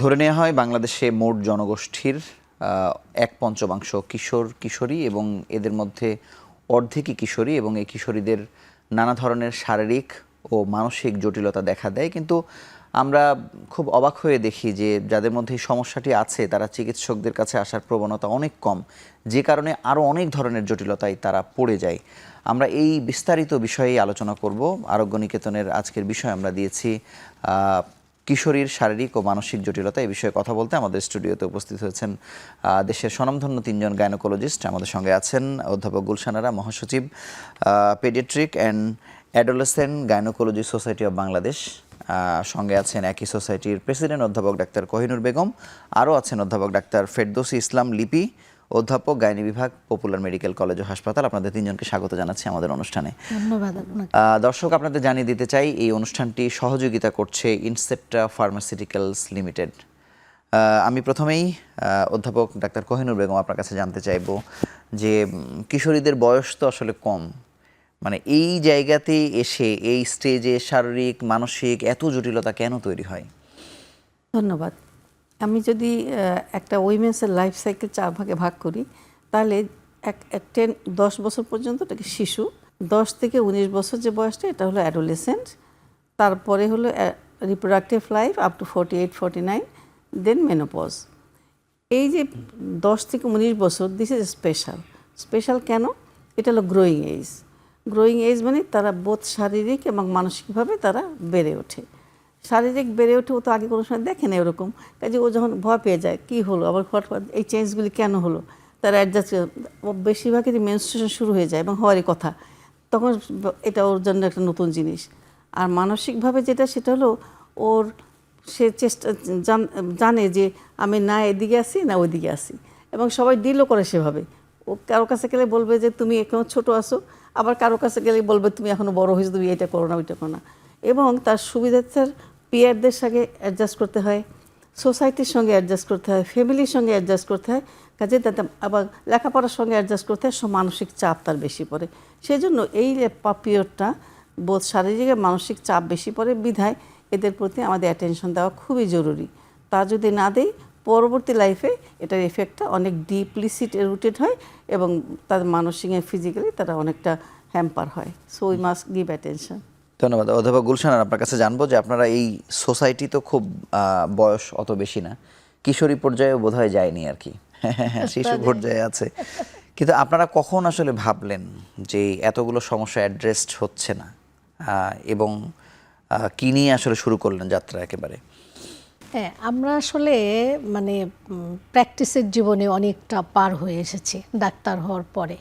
ধরে নেওয়া হয় বাংলাদেশে মোট জনগোষ্ঠীর 1/5 কিশোর কিশোরী এবং এদের মধ্যে অর্ধেকই কিশোরী এবং এই কিশোরীদের নানা ধরনের শারীরিক ও মানসিক জটিলতা দেখা দেয়। কিন্তু আমরা খুব অবাক হয়ে দেখি যে যাদের মধ্যে এই সমস্যাটি আছে তারা চিকিৎসকদের কাছে আসার প্রবণতা অনেক কম, যে কারণে আরও অনেক ধরনের জটিলতায় তারা পড়ে যায়। আমরা এই বিস্তারিত বিষয়ে আলোচনা করব। আরোগ্য নিকেতনের আজকের বিষয় আমরা দিয়েছি কিশোরীর শারীরিক ও মানসিক জটিলতা। এই বিষয়ে কথা বলতে আমাদের স্টুডিওতে উপস্থিত হয়েছেন দেশের স্বনামধন্য 3 জন গাইনোকোলজিস্ট। আমাদের সঙ্গে আছেন অধ্যাপক গুলশান আরা, মহাসচিব paediatric and adolescent gynaecology society of Bangladesh. সঙ্গে আছেন একই সোসাইটির প্রেসিডেন্ট অধ্যাপক ডাক্তার কোহিনুর বেগম। আরও আছেন অধ্যাপক ডাক্তার ফেরদৌসী ইসলাম লিপি, অধ্যাপক গাইনি বিভাগ, পপুলার মেডিকেল কলেজ ও হাসপাতাল। আপনাদের 3 জনকে স্বাগত জানাচ্ছি আমাদের অনুষ্ঠানে। ধন্যবাদ। দর্শক, আপনাদের জানিয়ে দিতে চাই এই অনুষ্ঠানটি সহযোগিতা করছে ইনসেপ্টা ফার্মাসিউটিক্যালস লিমিটেড। আমি প্রথমেই অধ্যাপক ডাক্তার কোহিনুর বেগম আপনার কাছে জানতে চাইব যে কিশোরীদের বয়স তো আসলে কম, মানে এই জায়গাতে এসে এই স্টেজে শারীরিক মানসিক এত জটিলতা কেন তৈরি হয়? ধন্যবাদ। আমি যদি একটা উইমেন্সের লাইফ সাইকেল 4 ভাগে ভাগ করি, তাহলে 10 বছর পর্যন্ত এটাকে শিশু, 10 থেকে 19 বছর যে বয়সটা এটা হলো অ্যাডোলেসেন্ট, তারপরে হলো reproductive life up to 48-49, then menopause. এই যে 10 থেকে 19 বছর, দিস ইজ স্পেশাল কেন? এটা হলো গ্রোয়িং এজ মানে তারা বোধ শারীরিক এবং মানসিকভাবে তারা বেড়ে ওঠে। শারীরিক বেড়ে ওঠে, ও তো আগে কোনো সময় দেখে না এরকম, কাজে ও যখন ভয় পেয়ে যায় কী হলো আবার হঠাৎ এই চেঞ্জগুলি কেন হলো, তারা অ্যাডজাস্ট, বেশিরভাগই মেনস্ট্রুয়েশন শুরু হয়ে যায় এবং হওয়ারই কথা, তখন এটা ওর জন্য একটা নতুন জিনিস। আর মানসিকভাবে যেটা, সেটা হলো ওর সে জানে যে আমি না এদিকে আসি না ওইদিকে আসি, এবং সবাই ডিলও করে সেভাবে। ও কারো কাছে গেলে বলবে যে তুমি এখনও ছোটো আসো, আবার কারো কাছে গেলে বলবে তুমি এখনও বড় হয়েছো, তুমি এটা করো না ওইটা করো না। এবং তার সুবিধার্থের পিয়ারদের সঙ্গে অ্যাডজাস্ট করতে হয়, সোসাইটির সঙ্গে অ্যাডজাস্ট করতে হয়, ফ্যামিলির সঙ্গে অ্যাডজাস্ট করতে হয়, কাজে তাতে আবার লেখাপড়ার সঙ্গে অ্যাডজাস্ট করতে হয়, সব মানসিক চাপ তার বেশি পড়ে। সেই জন্য এই পিরিয়ডটা বোধ শারীরিক আর মানসিক চাপ বেশি পড়ে, বিধায় এদের প্রতি আমাদের অ্যাটেনশন দেওয়া খুবই জরুরি। তা যদি না দেই, পরবর্তী লাইফে এটার এফেক্টটা অনেক ডিপলি রুটেড হয় এবং তাদের মানসিক আর ফিজিক্যালি তারা অনেকটা হ্যাম্পার হয়। So we must give attention. ধন্যবাদ। অধ্যাপক গুলশান, আপনার কাছে জানবো যে আপনারা এই সোসাইটি তো খুব বয়স অত বেশি না, কিশোরী পর্যায়েও বোধহয় যায়নি আর কি, শিশু পর্যায়ে আছে, কিন্তু আপনারা কখন আসলে ভাবলেন যে এতগুলো সমস্যা অ্যাড্রেসড হচ্ছে না এবং কী নিয়ে আসলে শুরু করলেন যাত্রা একেবারে? হ্যাঁ, আমরা আসলে মানে প্র্যাকটিসের জীবনে অনেকটা পার হয়ে এসেছি ডাক্তার হওয়ার পরে,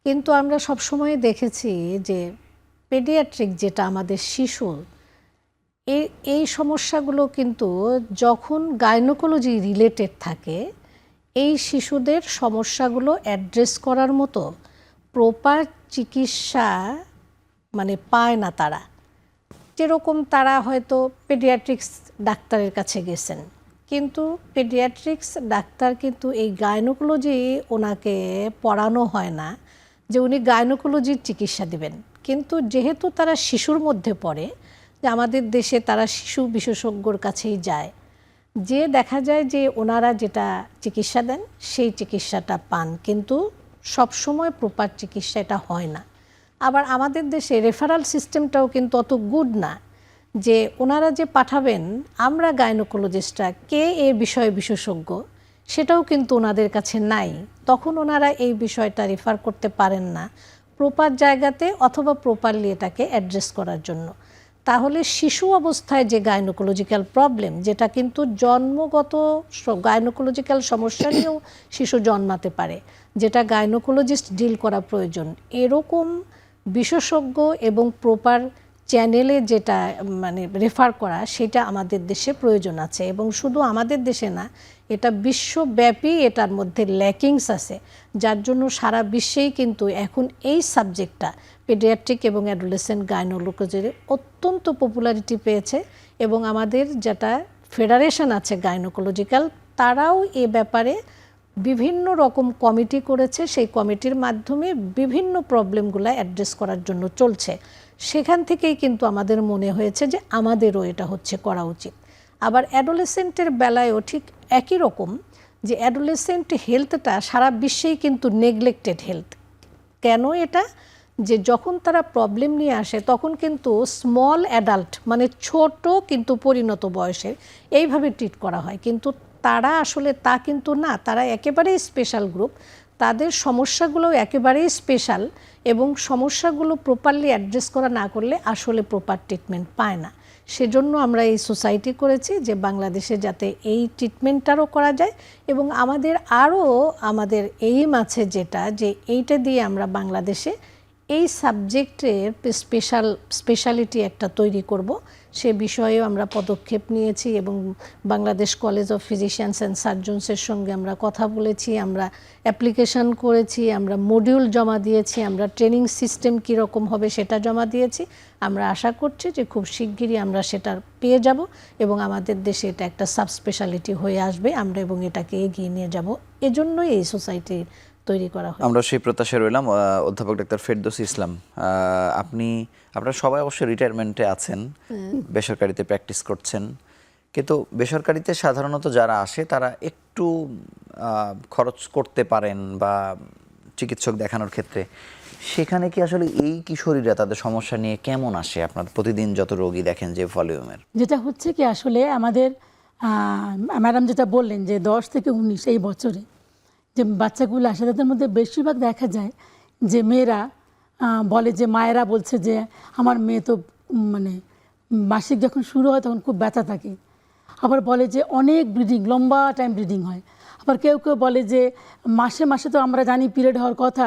কিন্তু আমরা সবসময় দেখেছি যে পেডিয়াট্রিক যেটা আমাদের শিশু, এই সমস্যাগুলো কিন্তু যখন গাইনোকোলজি রিলেটেড থাকে, এই শিশুদের সমস্যাগুলো অ্যাড্রেস করার মতো প্রপার চিকিৎসা মানে পায় না তারা। যেরকম তারা হয়তো পেডিয়াট্রিক্স ডাক্তারের কাছে গেছেন, কিন্তু পেডিয়াট্রিক্স ডাক্তার কিন্তু এই গাইনোকোলজি ওনাকে পড়ানো হয় না যে উনি গাইনোকোলজির চিকিৎসা দেবেন। কিন্তু যেহেতু তারা শিশুর মধ্যে পড়ে, যে আমাদের দেশে তারা শিশু বিশেষজ্ঞর কাছেই যায়, যে দেখা যায় যে ওনারা যেটা চিকিৎসা দেন সেই চিকিৎসাটা পান, কিন্তু সবসময় প্রপার চিকিৎসা এটা হয় না। আবার আমাদের দেশে রেফারাল সিস্টেমটাও কিন্তু অত গুড না, যে ওনারা যে পাঠাবেন আমরা গাইনোকোলজিস্টরা কে এ বিষয়ে বিশেষজ্ঞ সেটাও কিন্তু ওনাদের কাছে নাই, তখন ওনারা এই বিষয়টা রেফার করতে পারেন না প্রপার জায়গাতে অথবা প্রপারলি এটাকে অ্যাড্রেস করার জন্য। তাহলে শিশু অবস্থায় যে গাইনোকোলজিক্যাল প্রবলেম, যেটা কিন্তু জন্মগত গাইনোকোলজিক্যাল সমস্যা নিয়েও শিশু জন্মাতে পারে, যেটা গাইনোকোলজিস্ট ডিল করা প্রয়োজন, এরকম বিশেষজ্ঞ এবং প্রপার চ্যানেলে যেটা মানে রেফার করা, সেটা আমাদের দেশে প্রয়োজন আছে। এবং শুধু আমাদের দেশে না, এটা বিশ্বব্যাপী এটার মধ্যে ল্যাকিংস আছে, যার জন্য সারা বিশ্বেই কিন্তু এখন এই সাবজেক্টটা পেডিয়াট্রিক এবং অ্যাডোলেসেন্ট গাইনোকোলজির অত্যন্ত পপুলারিটি পেয়েছে। এবং আমাদের যেটা ফেডারেশন আছে গাইনোকোলজিক্যাল, তারাও এ ব্যাপারে বিভিন্ন রকম কমিটি করেছে, সেই কমিটির মাধ্যমে বিভিন্ন প্রবলেমগুলো অ্যাড্রেস করার জন্য চলছে। সেখান থেকেই কিন্তু আমাদের মনে হয়েছে যে আমাদেরও এটা করা উচিত। আবার অ্যাডোলেসেন্টের বেলায়ও ঠিক একই রকম, যে অ্যাডোলেসেন্ট হেলথটা সারা বিশ্বেই কিন্তু নেগলেক্টেড হেলথ। কেন এটা? যে যখন তারা প্রবলেম নিয়ে আসে তখন কিন্তু স্মল অ্যাডাল্ট মানে ছোট কিন্তু পরিণত বয়সের এইভাবে ট্রিট করা হয়, কিন্তু তারা আসলে তা কিন্তু না, তারা একেবারেই স্পেশাল গ্রুপ, তাদের সমস্যাগুলো একেবারেই স্পেশাল এবং সমস্যাগুলো প্রপারলি অ্যাড্রেস করা না করলে আসলে প্রপার ট্রিটমেন্ট পায় না। সেজন্য আমরা এই সোসাইটি করেছি যে বাংলাদেশে যাতে এই ট্রিটমেন্টটারও করা যায় এবং আমাদের এইম আছে যেটা, যে এইটা দিয়ে আমরা বাংলাদেশে এই সাবজেক্টের স্পেশালিটি একটা তৈরি করব, সে বিষয়েও আমরা পদক্ষেপ নিয়েছি এবং Bangladesh college of physicians and সার্জনসের সঙ্গে আমরা কথা বলেছি, আমরা অ্যাপ্লিকেশন করেছি, আমরা মডিউল জমা দিয়েছি, আমরা ট্রেনিং সিস্টেম কীরকম হবে সেটা জমা দিয়েছি। আমরা আশা করছি যে খুব শিগগিরই আমরা সেটা পেয়ে যাব এবং আমাদের দেশে এটা একটা সাবস্পেশালিটি হয়ে আসবে আমরা এবং এটাকে এগিয়ে নিয়ে যাব। এজন্যই এই সোসাইটি তৈরি করা হয়। আমরা সেই প্রত্যাশায় রইলাম। অধ্যাপক ডাক্তার ফেরদৌসী ইসলাম, আপনারা সবাই অবশ্যই রিটায়ারমেন্টে আছেন, বেসরকারিতে প্র্যাকটিস করছেন, কিন্তু বেসরকারিতে সাধারণত যারা আসে তারা একটু খরচ করতে পারেন বা চিকিৎসক দেখানোর ক্ষেত্রে, সেখানে কি আসলে এই কিশোরীরা তাদের সমস্যা নিয়ে কেমন আসে? আপনার প্রতিদিন যত রোগী দেখেন যে ভলিউমের, যেটা হচ্ছে কি আসলে আমাদের ম্যাডাম যেটা বললেন যে 10 থেকে 19 এই বছরে যে বাচ্চাগুলো আসে তাদের মধ্যে বেশিরভাগ দেখা যায় যে মেয়েরা বলে, যে মায়েরা বলছে যে আমার মেয়ে তো মানে মাসিক যখন শুরু হয় তখন খুব ব্যথা থাকে, আবার বলে যে অনেক ব্লিডিং, লম্বা টাইম ব্লিডিং হয়, আবার কেউ কেউ বলে যে মাসে মাসে তো আমরা জানি পিরিয়ড হওয়ার কথা,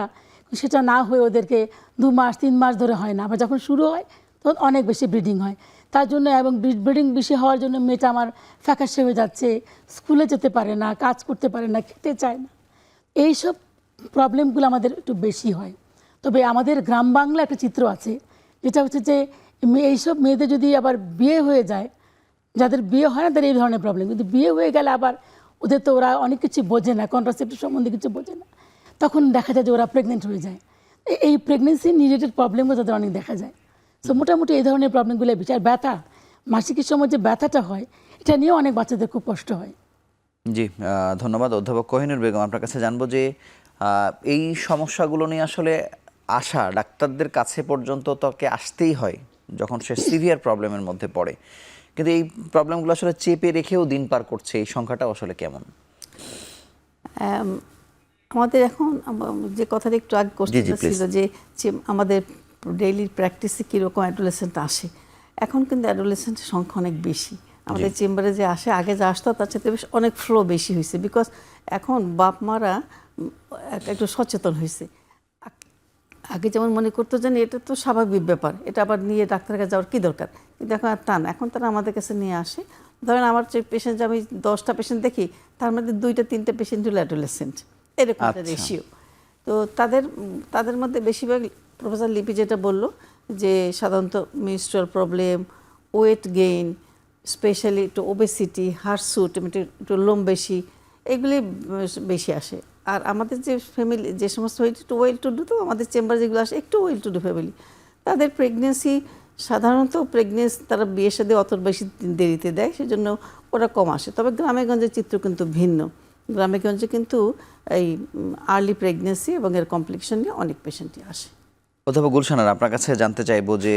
সেটা না হয়ে ওদেরকে 2 মাস 3 মাস ধরে হয় না, আবার যখন শুরু হয় তখন অনেক বেশি ব্লিডিং হয়। তার জন্য এবং ব্লিডিং বেশি হওয়ার জন্য মেয়েটা আমার ফ্যাকাশে হয়ে যাচ্ছে, স্কুলে যেতে পারে না, কাজ করতে পারে না, খেতে চায় না। এইসব প্রবলেমগুলো আমাদের একটু বেশি হয়। তবে আমাদের গ্রাম বাংলা একটা চিত্র আছে, যেটা হচ্ছে যে এইসব মেয়েদের যদি আবার বিয়ে হয়ে যায়, যাদের বিয়ে হয় না তাদের এই ধরনের প্রবলেম, কিন্তু বিয়ে হয়ে গেলে আবার ওদের তো ওরা অনেক কিছু বোঝে না, কন্ট্রাসেপটিভ সম্বন্ধে কিছু বোঝে না, তখন দেখা যায় যে ওরা প্রেগনেন্ট হয়ে যায়। এই প্রেগনেন্সি রিলেটেড প্রবলেমও তাদের অনেক দেখা যায়। সো মোটামুটি এই ধরনের প্রবলেমগুলো বেশি। আর ব্যথা, মাসিকের সময় যে ব্যথাটা হয়, এটা নিয়েও অনেক বাচ্চাদের খুব কষ্ট হয়। জি, ধন্যবাদ। অধ্যাপক কোহিনুর বেগম, আপনার কাছে জানবো যে এই সমস্যাগুলো নিয়ে আসলে আসা ডাক্তারদের কাছে পর্যন্ত তাকে আসতেই হয় যখন সে সিভিয়ার প্রবলেমের মধ্যে পড়ে, কিন্তু এই প্রবলেমগুলো আসলে চেপে রেখেও দিন পার করছে, এই সংখ্যাটা আসলে কেমন? আমাদের এখন যে কথাটা একটু আগে কোশ্চেন ছিল যে আমাদের ডেইলি প্র্যাকটিসে কীরকম অ্যাডোলেসেন্ট আসে, এখন কিন্তু অ্যাডোলেসেন্টের সংখ্যা অনেক বেশি আমাদের চেম্বারে যে আসে। আগে যা আসতো তার সাথে বেশ অনেক ফ্লো বেশি হয়েছে, বিকজ এখন বাপ মারা একটু সচেতন হয়েছে। আগে যেমন মনে করতো যে এটা তো স্বাভাবিক ব্যাপার, এটা আবার নিয়ে ডাক্তারের কাছে যাওয়ার কী দরকার, কিন্তু এখন আর তা না, এখন তারা আমাদের কাছে নিয়ে আসে। ধরেন আমার যে পেশেন্ট, যে আমি 10টা পেশেন্ট দেখি, তার মধ্যে 2-3টে পেশেন্ট হলো অ্যাডোলেসেন্ট, এরকম একটা রেশিও। তো তাদের মধ্যে বেশিরভাগ প্রফেসর লিপি যেটা বললো যে সাধারণত menstrual problem, weight gain, specially একটু ওবেসিটি, হার্টসুট, একটু লোম বেশি, এগুলি বেশি আসে। আর আমাদের যে ফ্যামিলি, যে সমস্ত একটু ওয়েল টু ডু, তো আমাদের চেম্বার যেগুলো আসে একটু ওয়েল টু ডু ফ্যামিলি, তাদের প্রেগনেন্সি সাধারণত তারা বিয়ের সাথে অত বেশি দেরিতে দেয়, সেজন্য ওরা কম আসে। তবে গ্রামে গঞ্জের চিত্র কিন্তু ভিন্ন। গ্রামে গঞ্জে কিন্তু এই আর্লি প্রেগনেন্সি এবং এর কমপ্লিকেশন নিয়ে অনেক পেশেন্টই আসে। অধ্যাপক গুলশানার, আপনার কাছে জানতে চাইবো যে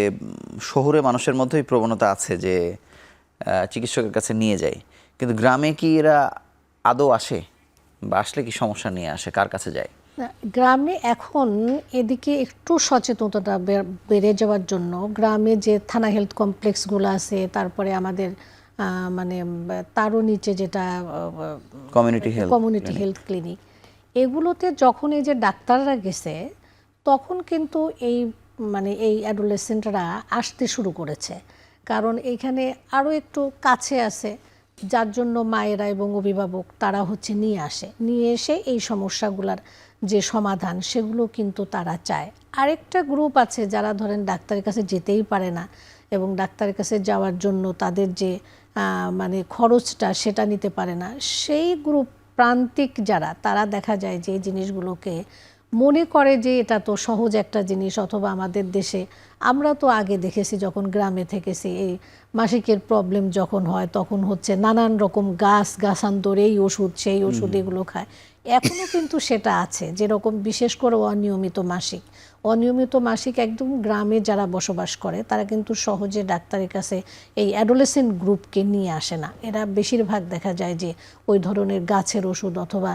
শহরে মানুষের মধ্যেই প্রবণতা আছে যে চিকিৎসকের কাছে নিয়ে যায়, কিন্তু গ্রামে কি এরা আদৌ আসে, বা আসলে কি সমস্যা নিয়ে আসে, কার কাছে যায়? গ্রামে এখন এদিকে একটু সচেতনতা বেড়ে যাওয়ার জন্য গ্রামে যে থানা হেলথ কমপ্লেক্সগুলো আছে, তারপরে আমাদের মানে তারও নিচে যেটা কমিউনিটি হেলথ ক্লিনিক, এগুলোতে যখন এই যে ডাক্তাররা গেছে তখন কিন্তু এই অ্যাডোলেসেন্টরা আসতে শুরু করেছে, কারণ এইখানে আরও একটু কাছে আছে, যার জন্য মায়েরা এবং অভিভাবক তারা নিয়ে এসে এই সমস্যাগুলার যে সমাধান সেগুলো কিন্তু তারা চায়। আরেকটা গ্রুপ আছে যারা ধরেন ডাক্তারের কাছে যেতেই পারে না এবং ডাক্তারের কাছে যাওয়ার জন্য তাদের যে খরচটা সেটা নিতে পারে না, সেই গ্রুপ প্রান্তিক যারা, তারা দেখা যায় যে এই জিনিসগুলোকে মনে করে যে এটা তো সহজ একটা জিনিস, অথবা আমাদের দেশে আমরা তো আগে দেখেছি যখন গ্রামে থেকেছি, এই মাসিকের প্রবলেম যখন হয় তখন হচ্ছে নানান রকম গাছান্তর, এই ওষুধ সেই ওষুধ এগুলো খায়। এখনও কিন্তু সেটা আছে, যেরকম বিশেষ করে অনিয়মিত মাসিক একদম গ্রামে যারা বসবাস করে তারা কিন্তু সহজে ডাক্তারের কাছে এই অ্যাডোলেসেন্ট গ্রুপকে নিয়ে আসে না। এরা বেশিরভাগ দেখা যায় যে ওই ধরনের গাছের ওষুধ অথবা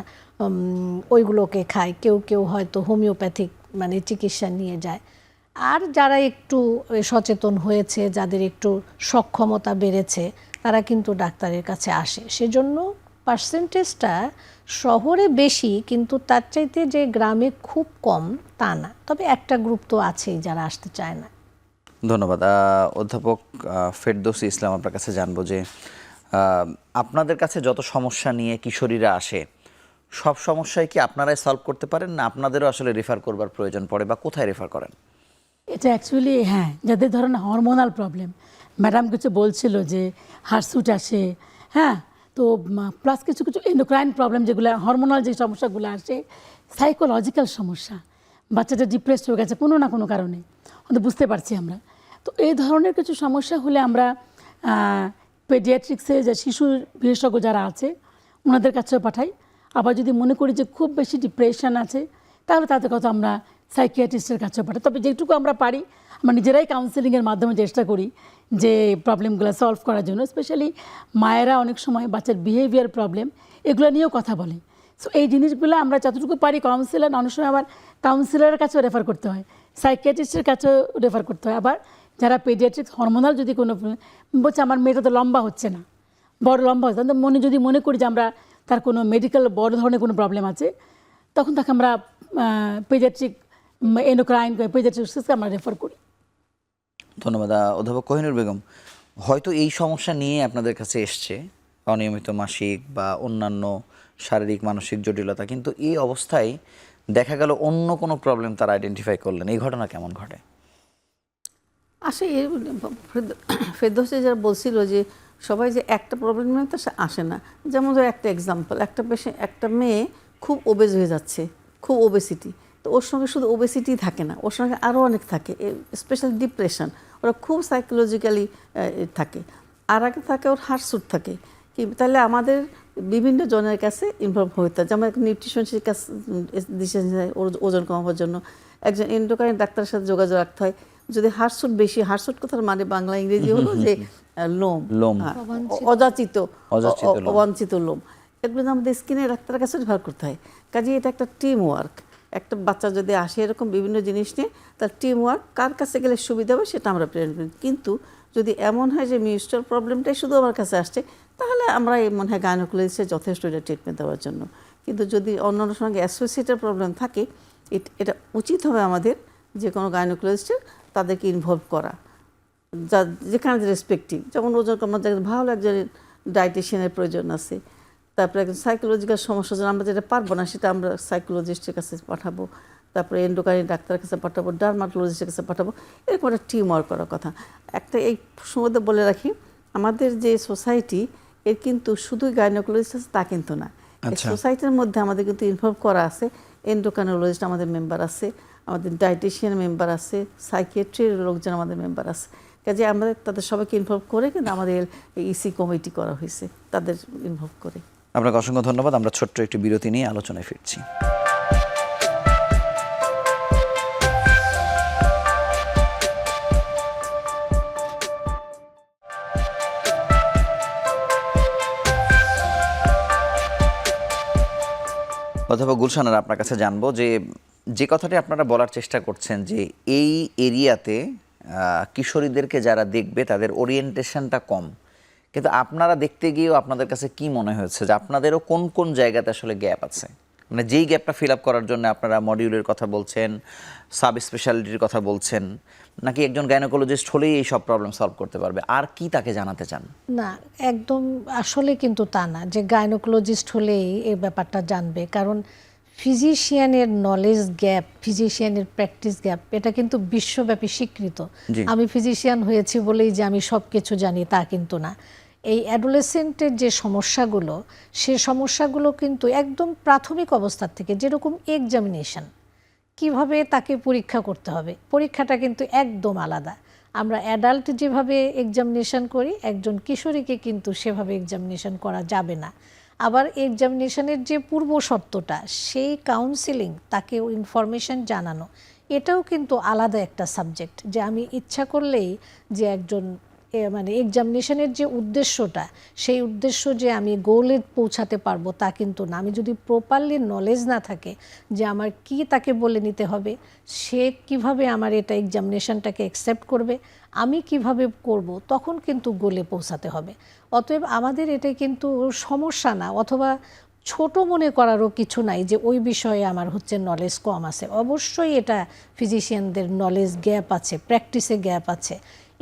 ওইগুলোকে খায়। কেউ কেউ হয়তো হোমিওপ্যাথিক মানে চিকিৎসা নিয়ে যায়। আর যারা একটু সচেতন হয়েছে, যাদের একটু সক্ষমতা বেড়েছে, তারা কিন্তু ডাক্তারের কাছে আসে। সেজন্য পার্সেন্টেজটা শহরে বেশি, কিন্তু তার চাইতে যে গ্রামে খুব কম তা না। তবে একটা গ্রুপ তো আছেই যারা আসতে চায় না। ধন্যবাদ। অধ্যাপক ফেরদৌসী ইসলাম, আপনার কাছে জানবো যে আপনাদের কাছে যত সমস্যা নিয়ে কিশোরীরা আসে, সব সমস্যাই কি আপনারাই সলভ করতে পারেন, না আপনাদেরও আসলে রেফার করবার প্রয়োজন পড়ে, বা কোথায় রেফার করেন? এটা অ্যাকচুয়ালি হ্যাঁ, যাদের ধরেন হরমোনাল প্রবলেম, ম্যাডাম কিছু বলছিল যে হার্টসুট আসে, হ্যাঁ, তো প্লাস কিছু কিছু এন্ডোক্রাইন প্রবলেম, যেগুলো হরমোনাল যে সমস্যাগুলো আসে, সাইকোলজিক্যাল সমস্যা, বাচ্চাটা ডিপ্রেসড হয়ে গেছে কোনো না কোনো কারণে, হয়তো বুঝতে পারছি আমরা। তো এই ধরনের কিছু সমস্যা হলে আমরা পেডিয়াট্রিক্সে যে শিশু বিশেষজ্ঞ যারা আছে ওনাদের কাছেও পাঠাই। আবার যদি মনে করি যে খুব বেশি ডিপ্রেশন আছে, তাহলে তাদের কথা আমরা সাইকিয়াট্রিস্টের কাছেও পাঠাই। তবে যেটুকু আমরা পারি আমরা নিজেরাই কাউন্সেলিংয়ের মাধ্যমে চেষ্টা করি যে প্রবলেমগুলো সলভ করার জন্য। স্পেশালি মায়েরা অনেক সময় বাচ্চার বিহেভিয়ার প্রবলেম এগুলো নিয়েও কথা বলে। সো এই জিনিসগুলো আমরা যতটুকু পারি কাউন্সিলার, অনেক সময় আবার কাউন্সিলারের কাছেও রেফার করতে হয়, সাইকিয়াট্রিস্টের কাছেও রেফার করতে হয়। আবার যারা পেডিয়াট্রিক্স হরমোনাল যদি কোনো বলছে আমার মেয়েটা তো লম্বা হচ্ছে না, বড় লম্বা হচ্ছে, তাহলে যদি মনে করি যে আমরা তার কোনো মেডিকেল বড় ধরনের কোনো প্রবলেম আছে, তখন তাকে আমরা পেডিয়াট্রিক এন্ডোক্রাইন পেডিয়াট্রিক্সকে আমরা রেফার করি। ধন্যবাদ। অধ্যাপক কোহিনুর বেগম, হয়তো এই সমস্যা নিয়ে আপনাদের কাছে এসছে, অনিয়মিত মাসিক বা অন্যান্য শারীরিক মানসিক জটিলতা, কিন্তু এই অবস্থায় দেখা গেল অন্য কোনো প্রবলেম তারা আইডেন্টিফাই করলেন, এই ঘটনা কেমন ঘটে? আসলে ফেরদৌসী যারা বলছিল যে সবাই যে একটা প্রবলেম নিয়ে তো আসে না। যেমন ধর একটা এক্সাম্পল, একটা মেয়ে খুব ওবেজ হয়ে যাচ্ছে, খুব ওবেসিটি, তো ওর সঙ্গে শুধু ওবেসিটি থাকে না, ওর সঙ্গে আরও অনেক থাকে, স্পেশালি ডিপ্রেশন, ওরা খুব সাইকোলজিক্যালি থাকে। আর আগে থাকে ওর হার্টসুট থাকে কি, তাহলে আমাদের বিভিন্ন জনের কাছে ইনভলভ হতে হয়। যেমন একটা নিউট্রিশনের কাছে ওজন কমাবার জন্য একজন এন্ডোক্রাইন ডাক্তারের সাথে যোগাযোগ রাখতে হয়। যদি হার্টসুট বেশি, হার্টসুট কথার মানে বাংলা ইংরেজি হলো যে লোম, অবাঞ্ছিত লোম, এগুলো আমাদের স্কিনের ডাক্তারের কাছে রেফার করতে হয়। কাজে এটা একটা টিম ওয়ার্ক। একটা বাচ্চা যদি আসে এরকম বিভিন্ন জিনিস নিয়ে, তার টিম ওয়ার্ক, কার কাছে গেলে সুবিধা হবে সেটা আমরা প্রেরণ করি। কিন্তু যদি এমন হয় যে মিউচুয়াল প্রবলেমটাই শুধু আমার কাছে আসছে, তাহলে আমরা মনে হয় গাইনোকোলজিস্টে যথেষ্ট এটা ট্রিটমেন্ট দেওয়ার জন্য। কিন্তু যদি অন্যান্য সঙ্গে অ্যাসোসিয়েটেড প্রবলেম থাকে, এটা উচিত হবে আমাদের যে কোনো গাইনোকোলজিস্টের তাদেরকে ইনভলভ করা, যা যেখানে রেসপেক্টিভ। যেমন ওজন কমাতে ভালো একজন ডায়েটিশিয়ানের প্রয়োজন আছে, তারপরে একজন সাইকোলজিক্যাল সমস্যা যেন আমরা যেটা পারবো না সেটা আমরা সাইকোলজিস্টের কাছে পাঠাবো, তারপরে এন্ডোক্রাইন ডাক্তারের কাছে পাঠাবো, ডার্মাটোলজিস্টের কাছে পাঠাবো, এরকম একটা টিম ওয়ার্ক করার কথা। একটা এই সময় বলে রাখি, আমাদের যে সোসাইটি এর কিন্তু শুধুই গাইনোকোলজিস্ট আছে তা কিন্তু না। এই সোসাইটির মধ্যে আমাদের কিন্তু ইনভলভ করা আছে, এন্ডোক্রাইনোলজিস্ট আমাদের মেম্বার আছে, আমাদের ডায়েটিশিয়ান মেম্বার আছে, সাইকিয়াট্রির লোকজন আমাদের মেম্বার আছে। কাজে আমাদের তাদের সবাইকে ইনভলভ করে কিন্তু আমাদের ইসি কমিটি করা হয়েছে, তাদের ইনভলভ করে। আপনাকে অসংখ্য ধন্যবাদ। আমরা ছোট্ট একটি বিরতি নিয়ে আলোচনায় ফিরছি। অধ্যাপক গুলশানার, আপনার কাছে জানবো যে কথাটি আপনারা বলার চেষ্টা করছেন যে এই এরিয়াতে কিশোরীদেরকে যারা দেখবে তাদের ওরিয়েন্টেশনটা কম, কিন্তু আপনারা দেখতে গিয়েও আপনাদের কাছে কি মনে হয়েছে যে আপনাদেরও কোন কোন জায়গাতে আসলে গ্যাপ আছে? মানে যেই গ্যাপটা ফিল আপ করার জন্য আপনারা মডিউলের কথা বলছেন, সাব স্পেশালিটির কথা বলছেন, নাকি একজন গাইনোকোলজিস্ট হলেই এই সব প্রবলেম সলভ করতে পারবে, আর কি তাকে জানাতে চান? না, একদম আসলে কিন্তু তা না যে গাইনোকোলজিস্ট হলেই এই ব্যাপারটা জানবে। কারণ ফিজিশিয়ানের নলেজ গ্যাপ, ফিজিশিয়ানের প্র্যাকটিস গ্যাপ, এটা কিন্তু বিশ্বব্যাপী স্বীকৃত। আমি ফিজিশিয়ান হয়েছি বলেই যে আমি সব কিছু জানি তা কিন্তু না। এই অ্যাডোলেসেন্টের যে সমস্যাগুলো, সে সমস্যাগুলো কিন্তু একদম প্রাথমিক অবস্থার থেকে, যেরকম এক্সামিনেশন, কিভাবে তাকে পরীক্ষা করতে হবে, পরীক্ষাটা কিন্তু একদম আলাদা। আমরা অ্যাডাল্ট যেভাবে এক্সামিনেশন করি, একজন কিশোরীকে কিন্তু সেভাবে এক্সামিনেশন করা যাবে না। আবার এক্সামিনেশনের যে পূর্ব শর্তটা, সেই কাউন্সিলিং, তাকে ইনফরমেশন জানানো, এটাও কিন্তু আলাদা একটা সাবজেক্ট। যে আমি ইচ্ছা করলেই যে একজন মানে এক্সামিনেশনের যে উদ্দেশ্যটা, সেই উদ্দেশ্য যে আমি গোলে পৌঁছাতে পারবো তা কিন্তু না। আমি যদি প্রপারলি নলেজ না থাকে যে আমার কি তাকে বলে নিতে হবে, সে কিভাবে আমার এটা এক্সামিনেশনটাকে অ্যাকসেপ্ট করবে, আমি কিভাবে করব, তখন কিন্তু গোলে পৌঁছাতে হবে। অতএব আমাদের এটাই কিন্তু সমস্যা না, অথবা ছোট মনে করারও কিছু নাই যে ওই বিষয়ে আমার হচ্ছে নলেজ কম আছে। অবশ্যই এটা ফিজিশিয়ানদের নলেজ গ্যাপ আছে, প্র্যাকটিসে গ্যাপ আছে।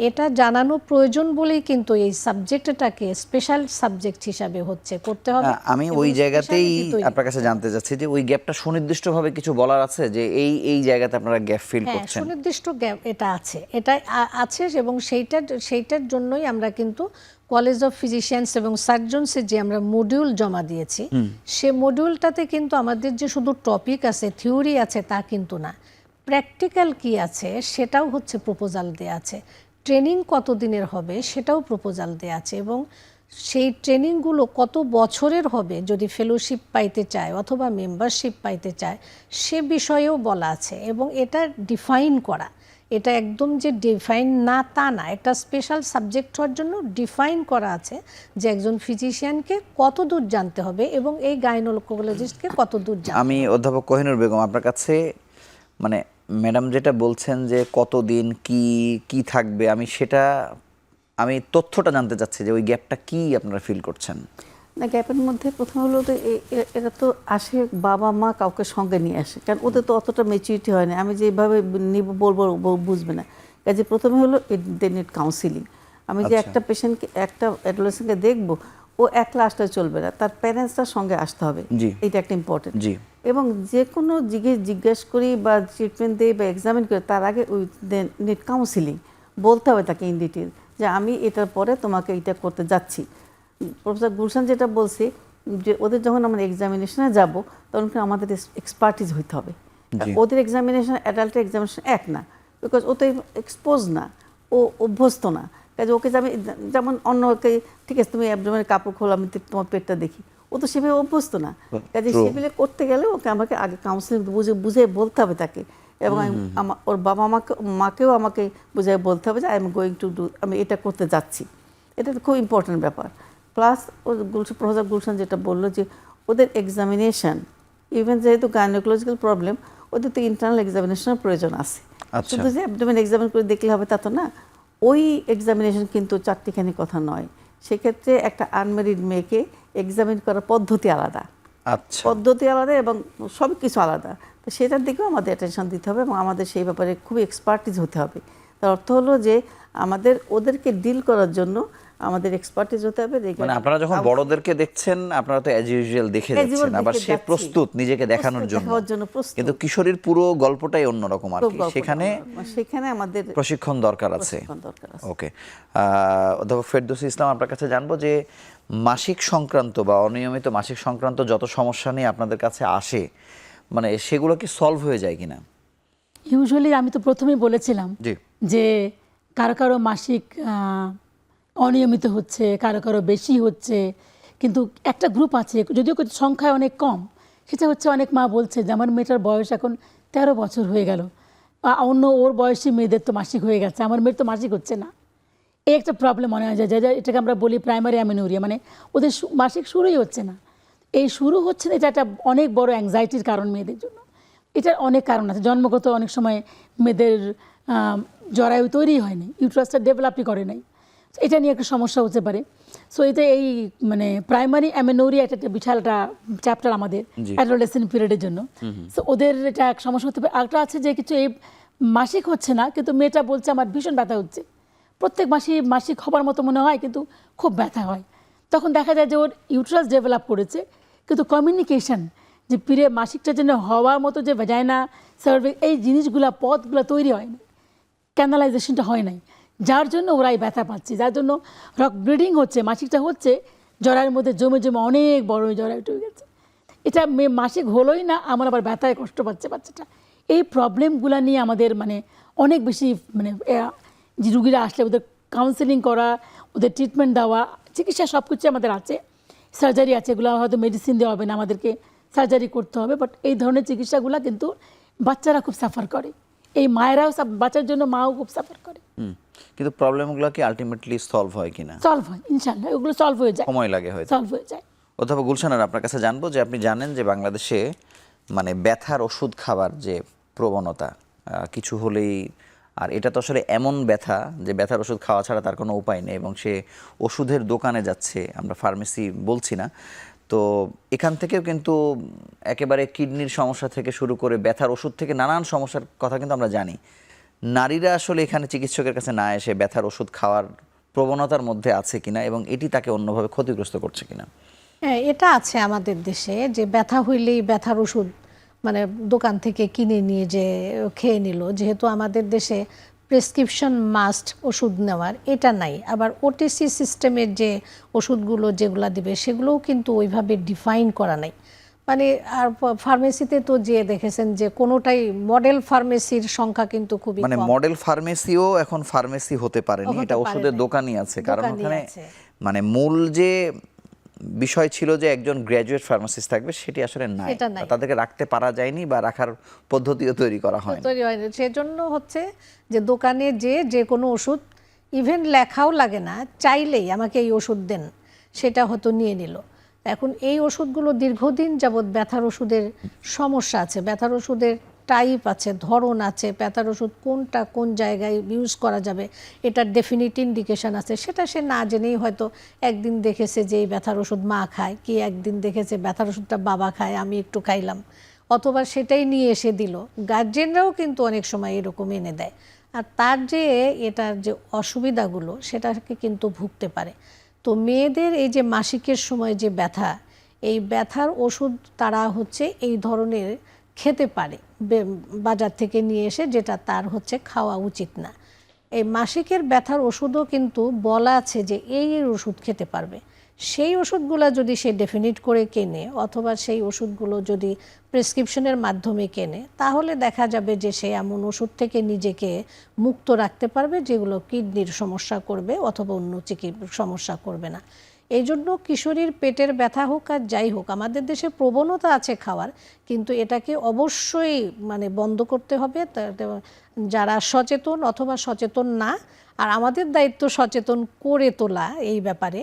এটা জানানো প্রয়োজন বলেই কিন্তু এই সাবজেক্টটাকে স্পেশাল সাবজেক্ট হিসাবে হচ্ছে করতে হবে। আমি এবং ওই জায়গাতেই speciality তৈরি আপনার কাছে জানতে চাচ্ছি যে ওই গ্যাপটা সুনির্দিষ্টভাবে কিছু বলার আছে যে এই জায়গাতে আপনারা গ্যাপ ফিল হ্যাঁ, করছেন? সুনির্দিষ্ট গ্যাপ এটা আছে, এটা আছে, এবং সেইটার জন্যই আমরা কিন্তু কলেজ অফ ফিজিশিয়ানস এবং সার্জনসে যে আমরা মডিউল জমা দিয়েছি, সে মডিউলটাতে কিন্তু আমাদের যে শুধু টপিক আছে, থিওরি আছে তা কিন্তু না, প্র্যাকটিক্যাল কি আছে সেটাও হচ্ছে প্রপোজাল দেওয়া আছে, ট্রেনিং কত দিনের হবে সেটাও প্রপোজাল দেওয়া আছে, এবং সেই ট্রেনিংগুলো কত বছরের হবে যদি ফেলোশিপ পাইতে চায় অথবা মেম্বারশিপ পাইতে চায়, সে বিষয়েও বলা আছে। এবং এটা ডিফাইন করা, এটা একদম যে ডিফাইন না তা না, একটা স্পেশাল সাবজেক্ট হওয়ার জন্য ডিফাইন করা আছে যে একজন ফিজিশিয়ানকে কত দূর জানতে হবে এবং এই গাইনোকোলজিস্টকে কত দূর জানতে আমি অধ্যাপক কোহিনুর বেগম আপনার কাছে, মানে ম্যাডাম যেটা বলছেন যে কতদিন কি থাকবে, আমি তথ্যটা জানতে চাচ্ছি যে ওই গ্যাপটা কি আপনারা ফিল করছেন? না, গ্যাপের মধ্যে প্রথম হলো তো এরা তো আসে, বাবা মা কাউকে সঙ্গে নিয়ে আসে, কারণ ওদের তো অতটা মেচুরিটি হয় না, আমি যেভাবে নিব বলবো বুঝবে না। কাজে প্রথমে হলো দে নিড কাউন্সিলিং। আমি যে একটা পেশেন্টকে, একটা অ্যাডোলেসেন্টকে দেখবো, ও একলা আসলে চলবে না, তার প্যারেন্টসটার সঙ্গে আসতে হবে, জি। এটা একটা ইম্পর্টেন্ট। জি। এবং যে কোনো জিজ্ঞেস করি বা ট্রিটমেন্ট দিই বা এক্সামিন করি, তার আগে উই নিড কাউন্সিলিং, বলতে হবে তাকে ইন ডিটেল যে আমি এটার পরে তোমাকে এটা করতে যাচ্ছি। প্রফেসর গুলশান যেটা বলছি যে ওদের যখন আমরা এক্সামিনেশনে যাব, তখন আমাদের এক্সপার্টিস হইতে হবে। ওদের এক্সামিনেশন অ্যাডাল্টের এক্সামিনেশন এক না, বিকজ ও তো এক্সপোজ না, ও অভ্যস্ত না। কাজে ওকে যেমন অন্যকে, ঠিক আছে তুমি অ্যাবডোমেনের কাপড় খোলো, আমি তোমার পেটটা দেখি, ও তো সেভাবে অভ্যস্ত না। কাজে সেগুলো করতে গেলে ওকে আমাকে আগে কাউন্সিলিং বুঝে বলতে হবে তাকে, এবং ওর বাবা মাকেও আমাকে বুঝে বলতে হবে যে I am going to do, আমি এটা করতে যাচ্ছি। এটা তো খুব ইম্পর্টেন্ট ব্যাপার। প্লাস প্রফেসর গুলশান যেটা বললো যে ওদের এক্সামিনেশন, ইভেন যেহেতু গাইনোকোলজিক্যাল প্রবলেম, ওদের তো ইন্টারনাল এক্সামিনেশনের প্রয়োজন আছে। শুধু যে অ্যাবডোমেন এক্সামিন করে দেখলে হবে তা তো না, ওই এক্সামিনেশন কিন্তু চারটিখানি কথা নয়। সেক্ষেত্রে একটা আনম্যারিড মেয়েকে এক্সামিন করার পদ্ধতি আলাদা, পদ্ধতি আলাদা এবং সব কিছু আলাদা। তো সেটার দিকেও আমাদের অ্যাটেনশন দিতে হবে এবং আমাদের সেই ব্যাপারে খুবই এক্সপার্টিস হতে হবে। তার অর্থ হলো যে আমাদের ওদেরকে ডিল করার জন্য আমাদের এক্সপার্টিস হতে হবে। মানে আপনারা যখন বড়দেরকে দেখছেন, আপনারা তো অ্যাজ ইউজুয়াল দেখে যাচ্ছেন, আবার সে প্রস্তুত নিজেকে দেখানোর জন্য, কিন্তু কিশোরীর পুরো গল্পটাই অন্যরকম আর কি, সেখানে আমাদের প্রশিক্ষণ দরকার আছে। ওকে, অধ্যাপক ফেরদৌসী ইসলাম, আপনার কাছে জানবো যে মাসিক সংক্রান্ত বা অনিয়মিত মাসিক সংক্রান্ত যত সমস্যা নিয়ে আপনাদের কাছে আসে, মানে সেগুলো কি সলভ হয়ে যায় কিনা? ইউজুয়ালি আমি তো প্রথমেই বলেছিলাম যে কারো কারো মাসিক অনিয়মিত হচ্ছে, কারো কারো বেশি হচ্ছে, কিন্তু একটা গ্রুপ আছে, যদিও সংখ্যায় অনেক কম, সেটা হচ্ছে অনেক মা বলছে যে আমার মেয়েটার বয়স এখন 13 বছর হয়ে গেল, বা অন্য ওর বয়সী মেয়েদের তো মাসিক হয়ে গেছে, আমার মেয়ের তো মাসিক হচ্ছে না। এই একটা প্রবলেম মনে হয়, যে এটাকে আমরা বলি প্রাইমারি অ্যামেনোরিয়া, মানে ওদের মাসিক শুরুই হচ্ছে না। এই শুরু হচ্ছে না, এটা একটা অনেক বড় অ্যাংজাইটির কারণ মেয়েদের জন্য। এটার অনেক কারণ আছে, জন্মগত অনেক সময় মেয়েদের জরায়ু তৈরি হয়নি, ইউট্রাসটা ডেভেলপই করে নাই, এটা নিয়ে একটা সমস্যা হতে পারে। সো এতে এই মানে প্রাইমারি অ্যামেনোরিয়া এটা একটা বিশাল একটা চ্যাপ্টার আমাদের অ্যাডোলেসেন্ট পিরিয়ডের জন্য। সো ওদের এটা এক সমস্যা হতে পারে। আরেকটা আছে যে কিছু এই মাসিক হচ্ছে না, কিন্তু মেয়েটা বলছে আমার ভীষণ ব্যথা হচ্ছে, প্রত্যেক মাসিক হবার মতো মনে হয় কিন্তু খুব ব্যথা হয়। তখন দেখা যায় যে ওর ইউট্রাস ডেভেলপ করেছে, কিন্তু কমিউনিকেশন যে মাসিকটা যেন হওয়ার মতো যে ভ্যাজাইনা, সার্ভিক্স, এই জিনিসগুলো পথগুলো তৈরি হয় না, ক্যানালাইজেশনটা হয় নাই, যার জন্য ওরাই ব্যথা পাচ্ছে, যার জন্য রক ব্লিডিং হচ্ছে, মাসিকটা হচ্ছে জরায়ের মধ্যে জমে অনেক বড় জরায়ু হয়ে গেছে। এটা মাসিক হলোই না, আমার আবার ব্যথায় কষ্ট পাচ্ছে বাচ্চাটা, এই প্রবলেমগুলো নিয়ে আমাদের মানে অনেক বেশি মানে যে রুগীরা আসলে ওদের কাউন্সেলিং করা, ওদের ট্রিটমেন্ট দেওয়া, চিকিৎসা সব কিছু আমাদের আছে, সার্জারি আছে, এগুলো হয়তো মেডিসিন দেওয়া হবে না, আমাদেরকে সার্জারি করতে হবে। বাট এই ধরনের চিকিৎসাগুলো কিন্তু বাচ্চারা খুব সাফার করে, এই মায়েরাও বাচ্চার জন্য মাও খুব সাফার করে। কিন্তু প্রবলেমগুলো কি আলটিমেটলি সলভ হয় কিনা? সলভ হয় ইনশাল্লাহ, ওগুলো সলভ হয়ে যায়, সময় লাগে হয়তো। সলভ হয়ে যায়। অথবা গুলশানের আপনার কাছে জানবো যে আপনি জানেন যে বাংলাদেশে মানে ব্যথার ওষুধ খাবার যে প্রবণতা কিছু হলেই, আর এটা তো আসলে এমন ব্যথা যে ব্যথার ওষুধ খাওয়া ছাড়া তার কোনো উপায় নেই, এবং সে ওষুধের দোকানে যাচ্ছে, আমরা ফার্মেসি বলছি না। তো এখান থেকেও কিন্তু একেবারে কিডনির সমস্যা থেকে শুরু করে ব্যথার ওষুধ থেকে নানান সমস্যার কথা কিন্তু আমরা জানি। নারীরা আসলে এখানে চিকিৎসকের কাছে না এসে ব্যথার ওষুধ খাওয়ার প্রবণতার মধ্যে আছে কিনা, এবং এটি তাকে অন্যভাবে ক্ষতিগ্রস্ত করছে কিনা? হ্যাঁ, এটা আছে আমাদের দেশে, যে ব্যথা হইলেই ব্যথার ওষুধ মানে দোকান থেকে কিনে নিয়ে যে খেয়ে নিল। যেহেতু আমাদের দেশে প্রেসক্রিপশন মাস্ট ওষুধ নেওয়ার এটা নাই, আবার ওটিসি সিস্টেমের যে ওষুধগুলো যেগুলো দিবে সেগুলোও কিন্তু ওইভাবে ডিফাইন করা নাই। মানে আর ফার্মেসিতে তো যে দেখেছেন যে কোনোটাই মডেল ফার্মেসির সংখ্যা কিন্তু খুবই মানে কম। মডেল ফার্মেসিও এখন ফার্মেসি হতে পারেনি, হতে এটা পারে ওষুধের নাই। দোকানই আছে। কারণ দোকানই ওখানে আছে। মানে মূল যে বিষয় ছিল যে একজন গ্র্যাজুয়েট ফার্মাসিস্ট থাকবে, সেটি আসলে নাই, সেটা নাই। বা তাদেরকে রাখতে পারা যায়নি বা রাখার পদ্ধতিও তৈরি করা হয়নি। তৈরি হয়নি। সেজন্য হচ্ছে যে দোকানে যে কোনো ওষুধ ইভেন লেখাও লাগে না, চাইলেই আমাকে এই ওষুধ দেন, সেটা হয়তো নিয়ে নিল। এখন এই ওষুধগুলো দীর্ঘদিন যাবৎ ব্যথার ওষুধের সমস্যা আছে, ব্যথার ওষুধের টাইপ আছে, ধরন আছে, ব্যথার ওষুধ কোনটা কোন জায়গায় ইউজ করা যাবে এটার ডেফিনিট ইন্ডিকেশন আছে, সেটা সে না জেনেই হয়তো একদিন দেখেছে যে এই ব্যথার ওষুধ মা খায়, কি একদিন দেখেছে ব্যথার ওষুধটা বাবা খায়, আমি একটু খাইলাম, অথবা সেটাই নিয়ে এসে দিল। গার্জেনরাও কিন্তু অনেক সময় এরকম এনে দেয়, আর তার যে এটার যে অসুবিধাগুলো সেটাকে কিন্তু ভুগতে পারে। তো মেয়েদের এই যে মাসিকের সময় যে ব্যথা, এই ব্যথার ওষুধ তারা হচ্ছে এই ধরনের খেতে পারে বাজার থেকে নিয়ে এসে, যেটা তার হচ্ছে খাওয়া উচিত না। এই মাসিকের ব্যথার ওষুধও কিন্তু বলা আছে যে এই ওষুধ খেতে পারবে। সেই ওষুধগুলো যদি সে ডেফিনিট করে কেনে, অথবা সেই ওষুধগুলো যদি প্রেসক্রিপশনের মাধ্যমে কেনে, তাহলে দেখা যাবে যে সে এমন ওষুধ থেকে নিজেকে মুক্ত রাখতে পারবে যেগুলো কিডনির সমস্যা করবে অথবা অন্য সমস্যা করবে না। এই জন্য কিশোরীর পেটের ব্যথা হোক আর যাই হোক, আমাদের দেশে প্রবণতা আছে খাওয়ার, কিন্তু এটাকে অবশ্যই মানে বন্ধ করতে হবে। যারা সচেতন অথবা সচেতন না, আর আমাদের দায়িত্ব সচেতন করে তোলা এই ব্যাপারে,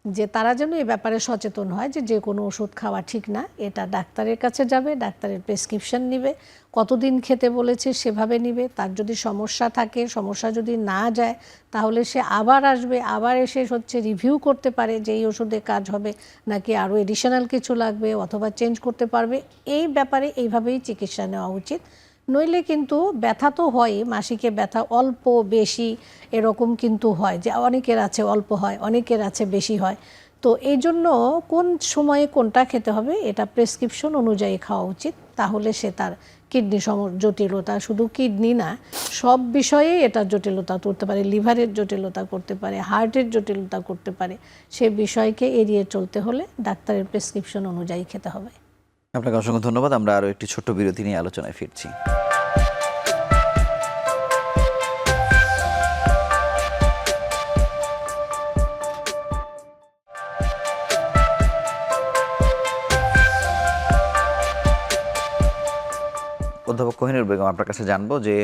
যে তারা যেন এই ব্যাপারে সচেতন হয় যে কোনো ওষুধ খাওয়া ঠিক না। এটা ডাক্তারের কাছে যাবে, ডাক্তারের প্রেসক্রিপশন নিবে, কতদিন খেতে বলেছে সেভাবে নিবে। তার যদি সমস্যা থাকে, সমস্যা যদি না যায়, তাহলে সে আবার আসবে, আবার এসে হচ্ছে রিভিউ করতে পারে যে এই ওষুধে কাজ হবে নাকি আরও এডিশনাল কিছু লাগবে, অথবা চেঞ্জ করতে পারবে। এই ব্যাপারে এইভাবেই চিকিৎসা নেওয়া উচিত। নইলে কিন্তু ব্যথা তো হয়, মাসিকে ব্যথা অল্প বেশি এরকম কিন্তু হয়, যে অনেকের আছে অল্প হয়, অনেকের আছে বেশি হয়। তো এই জন্য কোন সময়ে কোনটা খেতে হবে এটা প্রেসক্রিপশন অনুযায়ী খাওয়া উচিত। তাহলে সে তার কিডনি জটিলতা, শুধু কিডনি না, সব বিষয়েই এটা জটিলতা করতে পারে, লিভারের জটিলতা করতে পারে, হার্টের জটিলতা করতে পারে। সে বিষয়কে এড়িয়ে চলতে হলে ডাক্তারের প্রেসক্রিপশন অনুযায়ী খেতে হবে। আপনাকে অসংখ্য ধন্যবাদ। আমরা আরও একটি ছোট্ট বিরতি নিয়ে আলোচনায় ফিরছি। অধ্যাপক কোহিনুর বেগম, আপনার কাছে জানবো যে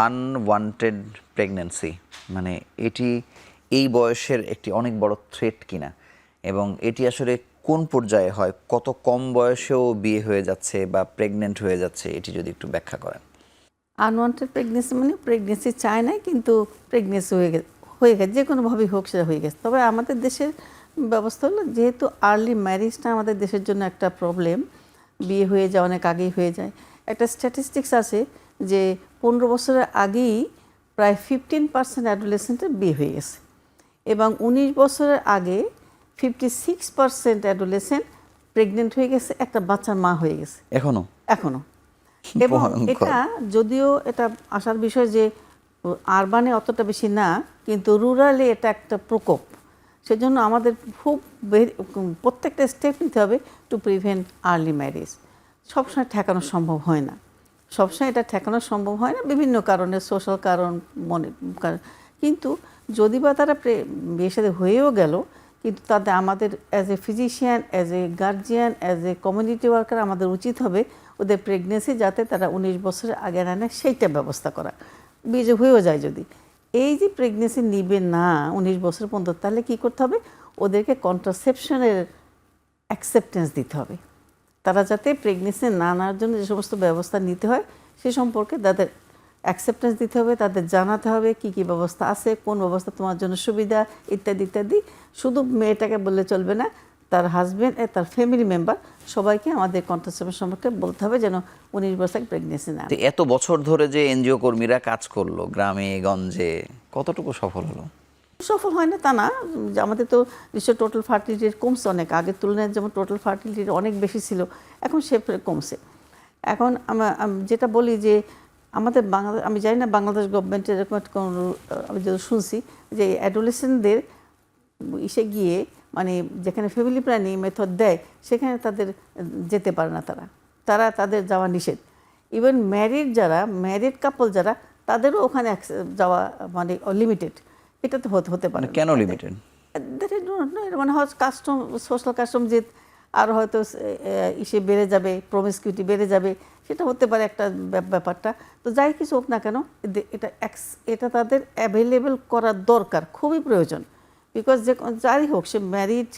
আনওয়ান্টেড প্রেগন্যান্সি মানে এটি এই বয়সের একটি অনেক বড় থ্রেট কিনা, এবং এটি আসলে কোন পর্যায়ে হয়, কত কম বয়সেও বিয়ে হয়ে যাচ্ছে বা প্রেগনেন্ট হয়ে যাচ্ছে, এটি যদি একটু ব্যাখ্যা করেন। আনওয়ান্টেড প্রেগনেন্সি মানে প্রেগনেন্সি চায় নাই কিন্তু প্রেগনেন্সি হয়ে গেছে, যে কোনোভাবেই হোক সেটা হয়ে গেছে। তবে আমাদের দেশের ব্যবস্থা হলো, যেহেতু আর্লি ম্যারেজটা আমাদের দেশের জন্য একটা প্রবলেম, বিয়ে হয়ে যায় অনেক আগেই হয়ে যায়। একটা স্ট্যাটিস্টিক্স আছে যে 15 বছরের আগেই প্রায় 15% অ্যাডোলেসেন্টের বিয়ে হয়ে গেছে, এবং 19 বছরের আগে 56% অ্যাডোলেসেন্ট প্রেগনেন্ট হয়ে গেছে, একটা বাচ্চার মা হয়ে গেছে এখনো। এবং এটা যদিও এটা আসার বিষয় যে আরবানে অতটা বেশি না, কিন্তু রুরালে এটা একটা প্রকোপ। সেজন্য আমাদের খুব প্রত্যেকটা স্টেপ নিতে হবে টু প্রিভেন্ট আর্লি ম্যারেজ। সবসময় ঠেকানো সম্ভব হয় না, সবসময় এটা ঠেকানো সম্ভব হয় না, বিভিন্ন কারণে, সোশ্যাল কারণ, কিন্তু যদি বা তারা বিয়ের সাথে হয়েও গেল, কিন্তু তাদের আমাদের as a physician, as a guardian, as a community worker আমাদের উচিত হবে ওদের প্রেগনেন্সি যাতে তারা 19 বছরের আগে আনে সেইটা ব্যবস্থা করা। বিয়ে যে হয়েও যায় যদি, এই যে প্রেগনেন্সি নিবে না 19 বছর পর্যন্ত, তাহলে কী করতে হবে, ওদেরকে কন্ট্রাসেপশনের অ্যাকসেপ্টেন্স দিতে হবে। তারা যাতে প্রেগনেন্সি না নেওয়ার জন্য যে সমস্ত ব্যবস্থা নিতে হয় সে সম্পর্কে তাদের অ্যাকসেপ্টেন্স দিতে হবে, তাদের জানাতে হবে কী কী ব্যবস্থা আছে, কোন ব্যবস্থা তোমার জন্য সুবিধা, ইত্যাদি ইত্যাদি। শুধু মেয়েটাকে বললে চলবে না, তার হাজব্যান্ড, তার ফ্যামিলি মেম্বার সবাইকে আমাদের কন্ট্রাসেপশন সম্পর্কে বলতে হবে, যেন 19 বছর প্রেগনেন্সি না। এত বছর ধরে যে এনজিও কর্মীরা কাজ করলো গ্রামে গঞ্জে, কতটুকু সফল হলো? সফল হয় না তা না, যে আমাদের তো নিশ্চয় টোটাল ফার্টিলিটি কমছে অনেক, আগের তুলনায় যেমন টোটাল ফার্টিলিটি অনেক বেশি ছিল, এখন সে কমছে। এখন যেটা বলি যে আমাদের বাংলাদেশ, আমি জানি না বাংলাদেশ গভর্নমেন্টের এরকম একটা আমি যেটা শুনছি যে অ্যাডোলেসেন্টদের ইসে গিয়ে মানে যেখানে ফ্যামিলি প্ল্যানিং মেথড দেয় সেখানে তাদের যেতে পারে না, তারা তাদের যাওয়া নিষেধ। ইভেন ম্যারিড কাপল যারা, তাদেরও ওখানে যাওয়া মানে লিমিটেড। এটা তো হতে পারে। কেন লিমিটেড? মানে হয় কাস্টম, সোশ্যাল কাস্টম, যে আর হয়তো ইসে বেড়ে যাবে, প্রমিসকিউটি বেড়ে যাবে, সেটা হতে পারে একটা ব্যাপারটা। তো যাই কিছু হোক না কেন, এটা তাদের অ্যাভেলেবেল করার দরকার, খুবই প্রয়োজন। বিকজ যে যাই হোক সে ম্যারিড,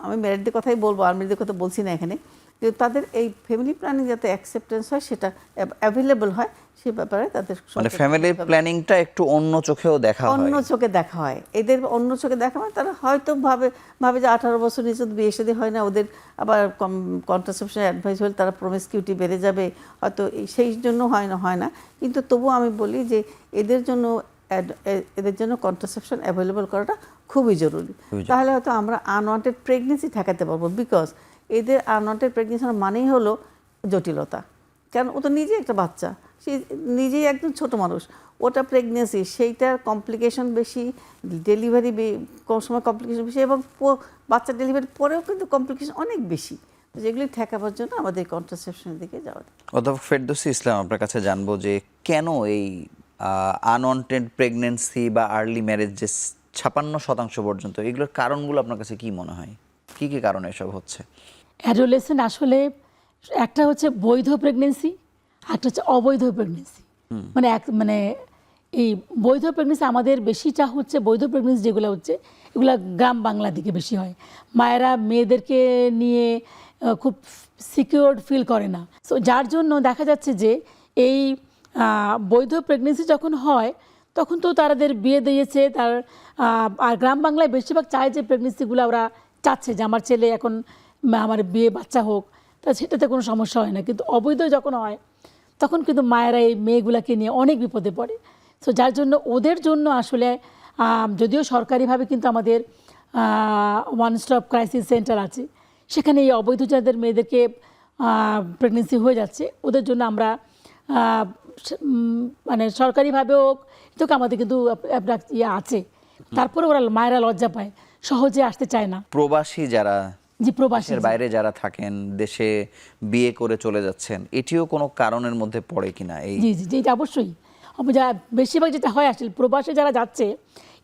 আমি ম্যারিডদের কথাই বলবো, আনম্যারিডদের কথা বলছি না এখানে, কিন্তু তাদের এই ফ্যামিলি প্ল্যানিং যাতে অ্যাকসেপ্টেন্স হয়, সেটা অ্যাভেলেবল হয়, সে ব্যাপারে তাদের মানে ফ্যামিলি প্ল্যানিংটা একটু অন্য চোখেও দেখা হয়, অন্য চোখে দেখা হয়। এদের অন্য চোখে দেখা হয়, তারা হয়তো ভাবে যে 18 বছর নিচে বিয়ে শাদী হয় না, ওদের আবার কন্ট্রাসেপশন অ্যাডভাইস হলে তারা প্রমিসকিউটি বেড়ে যাবে, হয়তো সেই জন্য হয় না। কিন্তু তবুও আমি বলি যে এদের জন্য কন্ট্রাসেপশন অ্যাভেলেবল করাটা খুবই জরুরি। তাহলে হয়তো আমরা আনওয়ান্টেড প্রেগনেন্সি ঠেকাতে পারবো। বিকজ এদের আনওয়ান্টেড প্রেগনেন্সি মানেই হলো জটিলতা, কারণ ও তো নিজেই একটা বাচ্চা, সে নিজেই একজন ছোট মানুষ, ওটা প্রেগনেন্সি, সেইটার কমপ্লিকেশন বেশি, ডেলিভারি কম সময় কমপ্লিকেশন বেশি, এবং বাচ্চা ডেলিভারির পরেও কিন্তু কমপ্লিকেশন অনেক বেশি, যেগুলি ঠেকাবার জন্য আমাদের কন্ট্রাসেপশনের দিকে যাওয়া। অধ্যাপক ফেরদৌসী ইসলাম, আপনার কাছে জানবো যে কেন এই আনওয়ান্টেড প্রেগনেন্সি বা আর্লি ম্যারেজ যে 56% পর্যন্ত, এগুলোর কারণগুলো আপনার কাছে কি মনে হয়, কি কি কারণে এসব হচ্ছে? অ্যাডোলেসেন্ট আসলে একটা হচ্ছে বৈধ প্রেগনেন্সি, একটা হচ্ছে অবৈধ প্রেগনেন্সি। মানে এই বৈধ প্রেগনেন্সি আমাদের বেশিটা হচ্ছে, বৈধ প্রেগনেন্সি যেগুলো হচ্ছে এগুলো গ্রাম বাংলার দিকে বেশি হয়। মায়েরা মেয়েদেরকে নিয়ে খুব সিকিউরড ফিল করে না, সো যার জন্য দেখা যাচ্ছে যে এই বৈধ প্রেগনেন্সি যখন হয় তখন তো তাদের বিয়ে দিয়েছে, আর গ্রাম বাংলায় বেশিরভাগ চায় যে প্রেগনেন্সিগুলো ওরা চাচ্ছে যে আমার ছেলে এখন আমার বিয়ে বাচ্চা হোক, তা সেটাতে কোনো সমস্যা হয় না। কিন্তু অবৈধ যখন হয় তখন কিন্তু মায়েরা এই মেয়েগুলোকে নিয়ে অনেক বিপদে পড়ে। সো যার জন্য ওদের জন্য আসলে যদিও সরকারিভাবে কিন্তু আমাদের ওয়ান স্টপ ক্রাইসিস সেন্টার আছে, সেখানে এই অবৈধ যাদের মেয়েদেরকে প্রেগনেন্সি হয়ে যাচ্ছে ওদের জন্য আমরা মানে সরকারিভাবেও তো আমাদের কিন্তু ইয়ে আছে, তারপরে ওরা মায়েরা লজ্জা পায়, সহজে আসতে চায় না। প্রবাসী যারা, জি প্রবাসীর বাইরে যারা থাকেন, দেশে বিয়ে করে চলে যাচ্ছেন, এটিও কোনো কারণের মধ্যে পড়ে কিনা? এই জি জি জি, এটা অবশ্যই। যা বেশিরভাগ যেটা হয় আসলে প্রবাসে যারা যাচ্ছে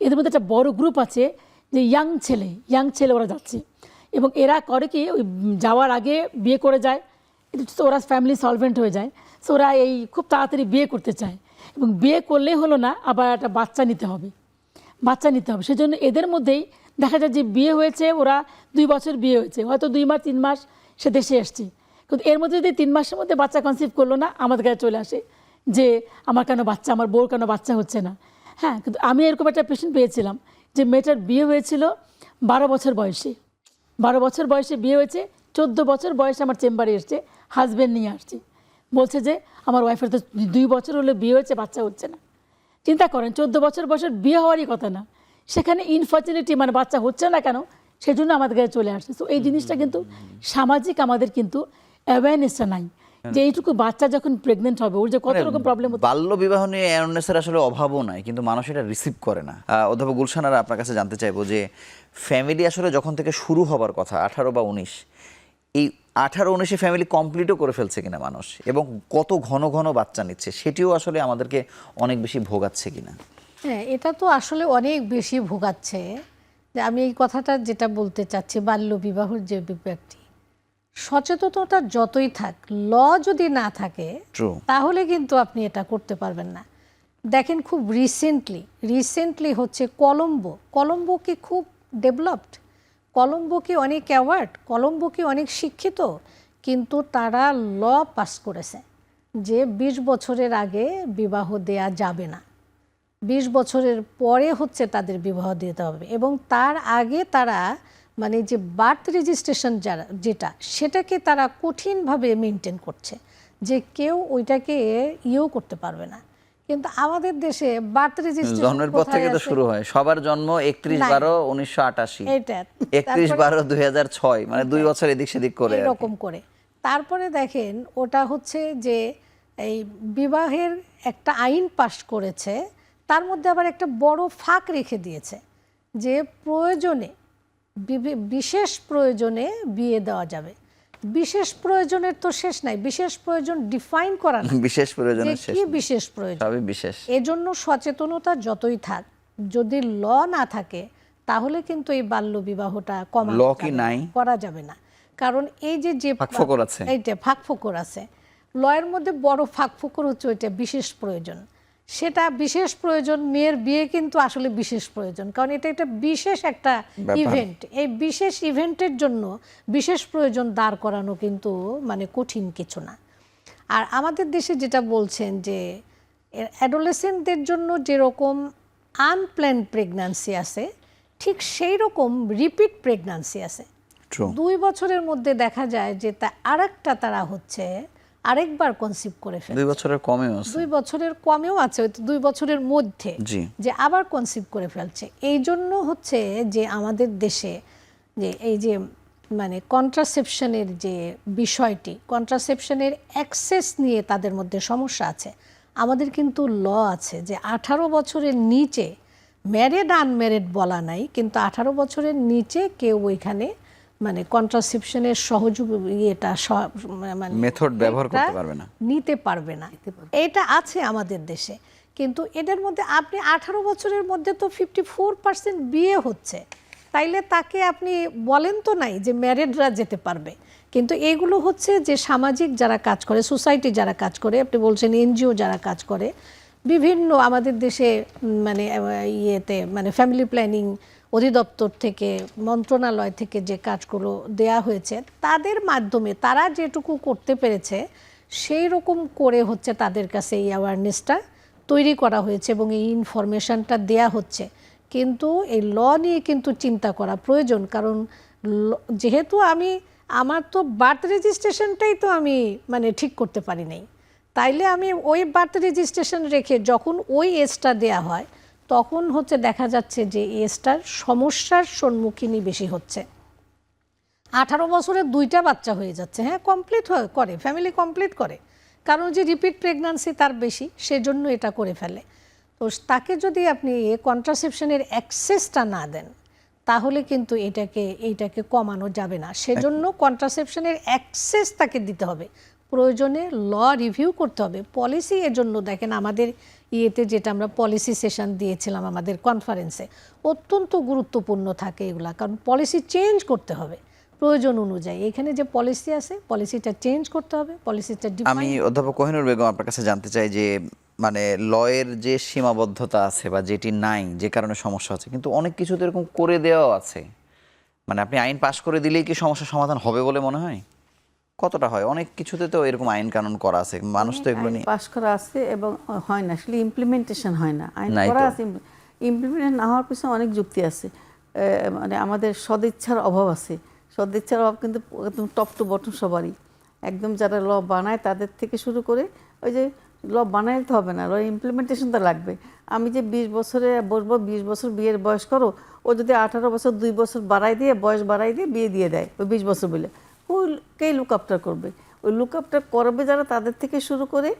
এদের মধ্যে একটা বড় গ্রুপ আছে যে ইয়াং ছেলে ওরা যাচ্ছে, এবং এরা করে কি ওই যাওয়ার আগে বিয়ে করে যায়, তো ওরা ফ্যামিলি সলভেন্ট হয়ে যায়, সো ওরা এই খুব তাড়াতাড়ি বিয়ে করতে চায়, এবং বিয়ে করলেই হলো না, আবার একটা বাচ্চা নিতে হবে, সেজন্য এদের মধ্যেই দেখা যায় যে বিয়ে হয়েছে, ওরা 2 বছর বিয়ে হয়েছে, হয়তো 2 মাস 3 মাস সে দেশে এসছে, কিন্তু এর মধ্যে যদি 3 মাসের মধ্যে বাচ্চা কনসিভ করলো না, আমাদের কাছে চলে আসে যে আমার বউর কেন বাচ্চা হচ্ছে না। হ্যাঁ, কিন্তু আমি এরকম একটা পেশেন্ট পেয়েছিলাম যে মেয়েটার বিয়ে হয়েছিল 12 বছর বয়সে বিয়ে হয়েছে, 14 বছর বয়সে আমার চেম্বারে এসছে, হাজব্যান্ড নিয়ে আসছে, বলছে যে আমার ওয়াইফের তো 2 বছর হলে বিয়ে হয়েছে, বাচ্চা হচ্ছে না। চিন্তা করেন, 14 বছর বয়সের বিয়ে হওয়ারই কথা না, সেখানে ইনফার্টিলিটি মানে বাচ্চা হচ্ছে না কেন, সেজন্য আমাদের কাছে চলে আসছে। তো এই জিনিসটা কিন্তু সামাজিক আমাদের কিন্তু অ্যাওয়ারনেসটা নাই যে এইটুকু বাচ্চা যখন প্রেগনেন্ট হবে ওর যে কত রকম প্রবলেম হচ্ছে। বাল্য বিবাহ নিয়ে অ্যাওয়ারনেসের আসলে অভাবও নাই, কিন্তু মানুষ এটা রিসিভ করে না। অধ্যাপক গুলশানারা, আপনার কাছে জানতে চাইবো যে ফ্যামিলি আসলে যখন থেকে শুরু হবার কথা 18 বা 19, এই 18-19 ফ্যামিলি কমপ্লিটও করে ফেলছে কিনা মানুষ, এবং কত ঘন ঘন বাচ্চা নিচ্ছে সেটিও আসলে আমাদেরকে অনেক বেশি ভোগাচ্ছে কিনা। হ্যাঁ, এটা তো আসলে অনেক বেশি ভোগাচ্ছে। যে আমি এই কথাটা যেটা বলতে চাচ্ছি, বাল্য বিবাহর যে ব্যাপারটি, সচেতনতা যতই থাক, ল যদি না থাকে True. তাহলে কিন্তু আপনি এটা করতে পারবেন না। দেখেন খুব রিসেন্টলি হচ্ছে কলম্বো কি খুব ডেভেলপড, কলম্বো কি অনেক অ্যাওয়ার্ড, কলম্বো কি অনেক শিক্ষিত, কিন্তু তারা ল পাস করেছে যে 20 বছরের আগে বিবাহ দেয়া যাবে না, 20 বছরের পরে হচ্ছে তাদের বিবাহ দিতে হবে, এবং তার আগে তারা মানে যে বার্থ রেজিস্ট্রেশন যেটা সেটাকে তারা কঠিনভাবে মেনটেন করছে, যে কেউ ওইটাকে ইয়েও করতে পারবে না। কিন্তু আমাদের দেশে বার্থ রেজিস্ট্রেশন জন্মের পর থেকে তো শুরু হয়, সবার জন্ম 31/12/1988, এটা 31/12/2006, মানে 2 বছর এদিক সেদিক করে আর কি। এরকম করে। তারপরে দেখেন ওটা হচ্ছে যে এই বিবাহের একটা আইন পাশ করেছে, তার মধ্যে আবার একটা বড় ফাঁক রেখে দিয়েছে যে প্রয়োজনে বিশেষ প্রয়োজনে বিয়ে দেওয়া যাবে। বিশেষ প্রয়োজনের তো শেষ নাই, বিশেষ প্রয়োজন ডিফাইন করা না, বিশেষ প্রয়োজনের শেষ কি নেই। বিশেষ প্রয়োজন। সবই বিশেষ। এজন্য সচেতনতা যতই থাক, যদি ল না থাকে তাহলে কিন্তু এই বাল্য বিবাহটা কমানো Law কি যাবে না, নাই? করা যাবে না। কারণ এই যে ফাঁকফোকর আছে। এইটা ফাঁকফোকর আছে, লয়ের মধ্যে বড় ফাঁকফোকর হচ্ছে ওইটা বিশেষ প্রয়োজন। সেটা বিশেষ প্রয়োজন, মেয়ের বিয়ে কিন্তু আসলে বিশেষ প্রয়োজন, কারণ এটা একটা বিশেষ একটা ব্যাপার। ইভেন্ট। এই বিশেষ ইভেন্টের জন্য বিশেষ প্রয়োজন দাঁড় করানো কিন্তু মানে কঠিন কিছু না। আর আমাদের দেশে যেটা বলছেন যে অ্যাডোলেসেন্টদের জন্য যেরকম আনপ্ল্যান্ড প্রেগন্যান্সি আছে, ঠিক সেই রকম রিপিট প্রেগন্যান্সি আছে। True. 2 বছরের মধ্যে দেখা যায় যে তারা হচ্ছে আরেকবার কনসিভ করে ফেলে। 2 বছরের কমেও আছে। 2 বছরের কমেও আছে, 2 বছরের মধ্যে জি। যে আবার কনসিভ করে ফেলছে। এই জন্য হচ্ছে যে আমাদের দেশে যে এই যে মানে কন্ট্রাসেপশনের যে বিষয়টি, কন্ট্রাসেপশনের অ্যাক্সেস নিয়ে তাদের মধ্যে সমস্যা আছে। আমাদের কিন্তু ল আছে যে 18 বছরের নিচে, ম্যারিড আনম্যারিড বলা নাই, কিন্তু 18 বছরের নিচে কেউ ওইখানে মানে কন্ট্রাসেপশনের মানে মেথড ব্যবহার করতে এটা পারবে না। নিতে পারবে না। এটা আছে আমাদের দেশে, কিন্তু এদের মধ্যে আপনি 18 বছরের মধ্যে তো 54% বিয়ে হচ্ছে, তাইলে তাকে আপনি বলেন তো নাই যে ম্যারিডরা যেতে পারবে। কিন্তু এগুলো হচ্ছে যে সামাজিক যারা কাজ করে, সোসাইটি যারা কাজ করে, আপনি বলছেন এনজিও যারা কাজ করে, বিভিন্ন আমাদের দেশে মানে ইয়েতে মানে ফ্যামিলি প্ল্যানিং অধিদপ্তর থেকে, মন্ত্রণালয় থেকে যে কাজগুলো দেয়া হয়েছে, তাদের মাধ্যমে তারা যেটুকু করতে পেরেছে সেই রকম করে হচ্ছে তাদের কাছে এই অ্যাওয়ারনেসটা তৈরি করা হয়েছে এবং এই ইনফরমেশনটা দেয়া হচ্ছে। কিন্তু এই ল নিয়ে কিন্তু চিন্তা করা প্রয়োজন, কারণ যেহেতু আমার তো বার্থ রেজিস্ট্রেশনটাই তো আমি মানে ঠিক করতে পারি নাই, তাইলে আমি ওই বার্থ রেজিস্ট্রেশন রেখে যখন ওই এজটা দেয়া হয় তখন হচ্ছে দেখা যাচ্ছে যে এজটার সমস্যার সম্মুখীনই বেশি হচ্ছে। 18 বছরে 2টা বাচ্চা হয়ে যাচ্ছে, হ্যাঁ কমপ্লিট করে, ফ্যামিলি কমপ্লিট করে, কারণ যে রিপিট প্রেগন্যান্সি তার বেশি, সেজন্য এটা করে ফেলে। তো তাকে যদি আপনি কন্ট্রাসেপশনের অ্যাক্সেসটা না দেন তাহলে কিন্তু এইটাকে কমানো যাবে না। সেজন্য কন্ট্রাসেপশনের অ্যাক্সেস তাকে দিতে হবে, প্রয়োজনে ল রিভিউ করতে হবে। পলিসি এর জন্য দেখেন আমাদের ইয়েতে যেটা আমরা পলিসি সেশন দিয়েছিলাম আমাদের কনফারেন্সে, অত্যন্ত গুরুত্বপূর্ণ থাকে এগুলা, কারণ পলিসি চেঞ্জ করতে হবে প্রয়োজন অনুযায়ী। এখানে যে পলিসি আছে পলিসিটা চেঞ্জ করতে হবে, পলিসিটা আমি অধ্যাপক কোহিনুর বেগম আপনার কাছে জানতে চাই যে মানে লয়ের যে সীমাবদ্ধতা আছে বা যেটি নাই, যে কারণে সমস্যা হচ্ছে, কিন্তু অনেক কিছু তো এরকম করে দেওয়াও আছে। মানে আপনি আইন পাশ করে দিলেই কি সমস্যার সমাধান হবে বলে মনে হয়? কতটা হয়? অনেক কিছুতে তো এরকম আইন কানুন করা আছে, মানুষ তো এগুলো নিয়ে পাস করা আছে এবং হয় না, আসলে ইমপ্লিমেন্টেশন হয় না। আইন নাই করা তো। আছে, ইমপ্লিমেন্ট না হওয়ার পিছনে অনেক যুক্তি আছে। মানে আমাদের সদিচ্ছার অভাব আছে। সদিচ্ছার অভাব কিন্তু একদম টপ টু বটম সবারই, একদম যারা ল বানায় তাদের থেকে শুরু করে, ওই যে ল বানাইতে হবে না, ল ইমপ্লিমেন্টেশন তো লাগবে। আমি যে 20 বছরে বসবো, 20 বছর বিয়ের বয়স করো, ও যদি 18 বছর 2 বছর বাড়াই দিয়ে, বয়স বাড়াই দিয়ে বিয়ে দিয়ে দেয় ওই 20 বছর বলে, কে লুক আপটার করবে? ওই লুক আপটার করবে যারা, তাদের থেকে শুরু করে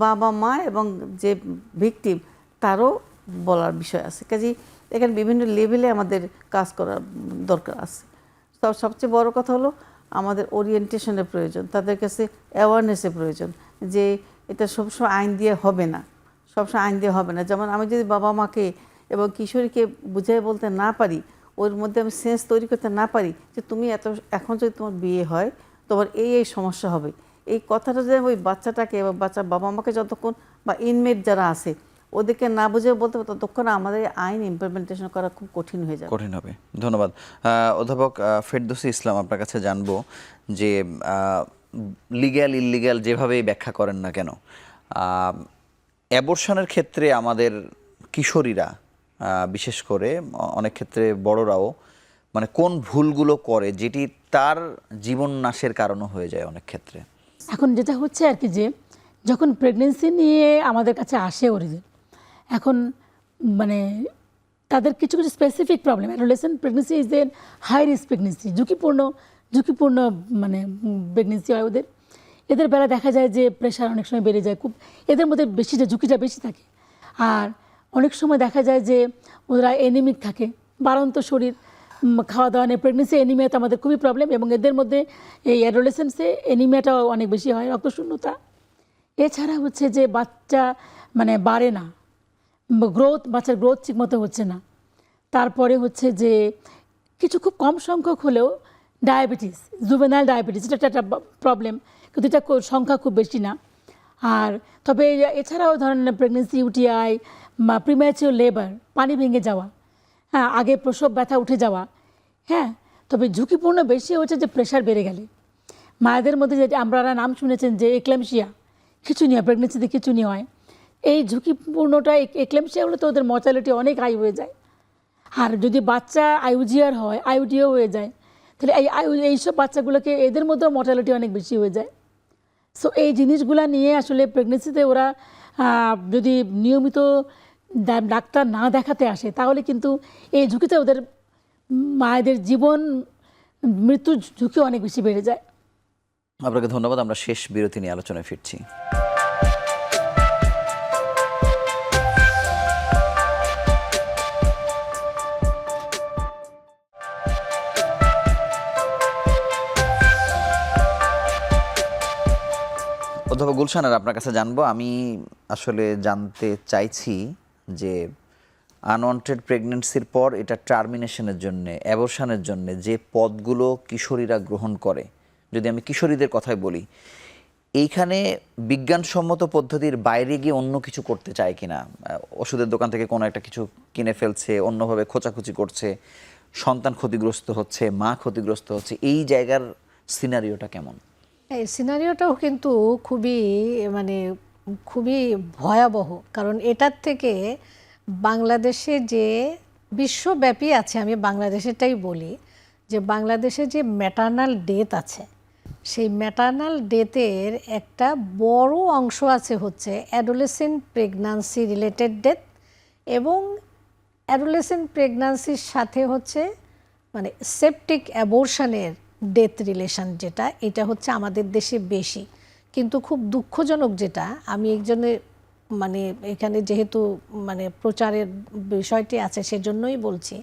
বাবা মা এবং যে ভিকটিম তারও বলার বিষয় আছে। কাজেই এখানে বিভিন্ন লেভেলে আমাদের কাজ করার দরকার আছে। সবচেয়ে বড় কথা হলো আমাদের ওরিয়েন্টেশনের প্রয়োজন, তাদের কাছে অ্যাওয়ারনেসের প্রয়োজন যে এটা সবসময় আইন দিয়ে হবে না, সবসময় আইন দিয়ে হবে না। যেমন আমি যদি বাবা মাকে এবং কিশোরীকে বুঝিয়ে বলতে না পারি, ওর মধ্যে আমি সেন্স তৈরি করতে না পারি যে তুমি এখন যদি তোমার বিয়ে হয় তোমার এই সমস্যা হবে, এই কথাটা যে ওই বাচ্চাটাকে বা বাচ্চার বাবা মাকে যতক্ষণ বা ইনমেট যারা আছে ওদেরকে না বুঝে বলতে পারতো ততক্ষণ আমাদের আইন ইমপ্লিমেন্টেশন করা খুব কঠিন হয়ে যাবে, কঠিন হবে। ধন্যবাদ। অধ্যাপক ফেরদৌসী ইসলাম, আপনার কাছে জানবো যে লিগ্যাল ইললিগ্যাল যেভাবেই ব্যাখ্যা করেন না কেন, অ্যাবর্শনের ক্ষেত্রে আমাদের কিশোরীরা বিশেষ করে অনেক ক্ষেত্রে বড়রাও মানে কোন ভুলগুলো করে যেটি তার জীবন নাশের কারণও হয়ে যায় অনেক ক্ষেত্রে? এখন যেটা হচ্ছে আর কি, যে যখন প্রেগনেন্সি নিয়ে আমাদের কাছে আসে ওদের, এখন মানে তাদের কিছু কিছু specific problem, adolescent pregnancy is a high risk pregnancy, ঝুঁকিপূর্ণ মানে প্রেগনেন্সি হয় ওদের। এদের বেলা দেখা যায় যে প্রেশার অনেক সময় বেড়ে যায়, খুব এদের মধ্যে বেশি যে ঝুঁকিটা বেশি থাকে। আর অনেক সময় দেখা যায় যে ওরা এনিমিক থাকে, বাড়ন্ত শরীর, খাওয়া দাওয়া নেই। প্রেগনেন্সি এনিমিয়া তো আমাদের খুবই প্রবলেম, এবং এদের মধ্যে এই অ্যাডোলেসেন্সে এনিমিয়াটাও অনেক বেশি হয়, রক্তশূন্যতা। এছাড়া হচ্ছে যে বাচ্চা মানে বাড়ে না, বাচ্চার গ্রোথ ঠিকমতো হচ্ছে না। তারপরে হচ্ছে যে কিছু খুব কম সংখ্যক হলেও ডায়াবেটিস, জুভেনাইল ডায়াবেটিস, এটা একটা প্রবলেম, কিন্তু এটা সংখ্যা খুব বেশি না। আর তবে এছাড়াও ধরেন প্রেগনেন্সি, ইউটিআই, প্রিম্যাচিওর লেবার, পানি ভেঙে যাওয়া, হ্যাঁ, আগে প্রসব ব্যথা উঠে যাওয়া, হ্যাঁ। তবে ঝুঁকিপূর্ণ বেশি হচ্ছে যে প্রেশার বেড়ে গেলে মায়েদের মধ্যে, যে আপনারা নাম শুনেছেন যে এক্লেমশিয়া, খিঁচুনি হয়, প্রেগনেন্সিতে খিঁচুনি হয়। এই ঝুঁকিপূর্ণটা এক্লেমশিয়া হলে তো ওদের মর্টালিটি অনেক হাই হয়ে যায়। আর যদি বাচ্চা আইউজিআর হয়, আইউডিও হয়ে যায়, তাহলে এইসব বাচ্চাগুলোকে এদের মধ্যেও মর্টালিটি অনেক বেশি হয়ে যায়। সো এই জিনিসগুলো নিয়ে আসলে প্রেগনেন্সিতে ওরা যদি নিয়মিত ডাক্তার না দেখাতে আসে তাহলে কিন্তু এই ঝুঁকিতে ওদের মায়েদের জীবন মৃত্যুর ঝুঁকি অনেক বেশি বেড়ে যায়। আপনাকে ধন্যবাদ। আমরা শেষ বিরতি নিয়ে আলোচনায় ফিরছি। অধ্যাপক গুলশান, আপনার কাছে জানবো, আমি আসলে জানতে চাইছি যে আনওয়ান্টেড প্রেগনেন্সির পর এটা টার্মিনেশনের জন্য, অ্যাবর্শনের জন্য যে পথগুলো কিশোরীরা গ্রহণ করে, যদি আমি কিশোরীদের কথাই বলি, এইখানে বিজ্ঞানসম্মত পদ্ধতির বাইরে গিয়ে অন্য কিছু করতে চায় কিনা? ওষুধের দোকান থেকে কোনো একটা কিছু কিনে ফেলছে, অন্যভাবে খোঁচাখুচি করছে, সন্তান ক্ষতিগ্রস্ত হচ্ছে, মা ক্ষতিগ্রস্ত হচ্ছে, এই জায়গার সিনারিওটা কেমন? এই সিনারিওটাও কিন্তু খুবই ভয়াবহ। কারণ এটার থেকে বাংলাদেশে যে বিশ্বব্যাপী আছে, আমি বাংলাদেশেরটাই বলি, যে বাংলাদেশে যে ম্যাটার্নাল ডেথ আছে, সেই ম্যাটার্নাল ডেথের একটা বড় অংশ আছে হচ্ছে অ্যাডোলেসেন্ট প্রেগন্যান্সি রিলেটেড ডেথ, এবং অ্যাডোলেসেন্ট প্রেগন্যান্সির সাথে হচ্ছে মানে সেপটিক অ্যাবর্শনের ডেথ রিলেশন, যেটা এটা হচ্ছে আমাদের দেশে বেশি। কিন্তু খুব দুঃখজনক, যেটা আমি একজনের মানে এখানে যেহেতু মানে প্রচারের বিষয়টি আছে সেজন্যই বলছি,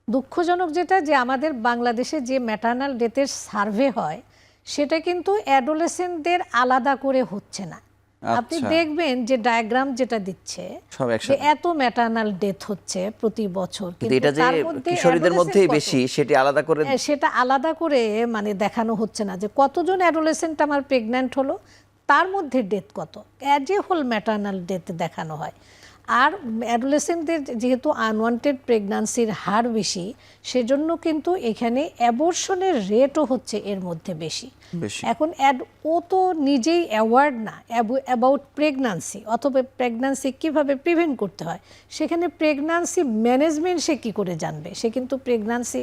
দুঃখজনক যেটা, যে আমাদের বাংলাদেশে যে ম্যাটার্নাল ডেথের সার্ভে হয় সেটা কিন্তু অ্যাডোলেসেন্টদের আলাদা করে হচ্ছে না। আপনি দেখবেন যে ডায়াগ্রাম যেটা দিচ্ছে যে এত ম্যাটার্নাল ডেথ হচ্ছে প্রতি বছর, কিন্তু এটা যে কিশোরীদের মধ্যেই বেশি সেটা আলাদা করে মানে দেখানো হচ্ছে না, যে কতজন অ্যাডোলেসেন্ট আমার প্রেগন্যান্ট হলো, তার মধ্যে ডেথ কত, as a whole maternal death দেখানো হয়। আর অ্যাডোলেসেন্টদের যেহেতু আনওয়ান্টেড প্রেগন্যান্সির হার বেশি, সেজন্য কিন্তু এখানে অ্যাবর্শনের রেটও হচ্ছে এর মধ্যে বেশি। এখন ও তো নিজেই অ্যাওয়ার্ড না অ্যাবাউট প্রেগন্যান্সি, অথবা প্রেগন্যান্সি কীভাবে প্রিভেন্ট করতে হয়, সেখানে প্রেগন্যান্সি ম্যানেজমেন্ট সে কী করে জানবে? সে কিন্তু প্রেগন্যান্সি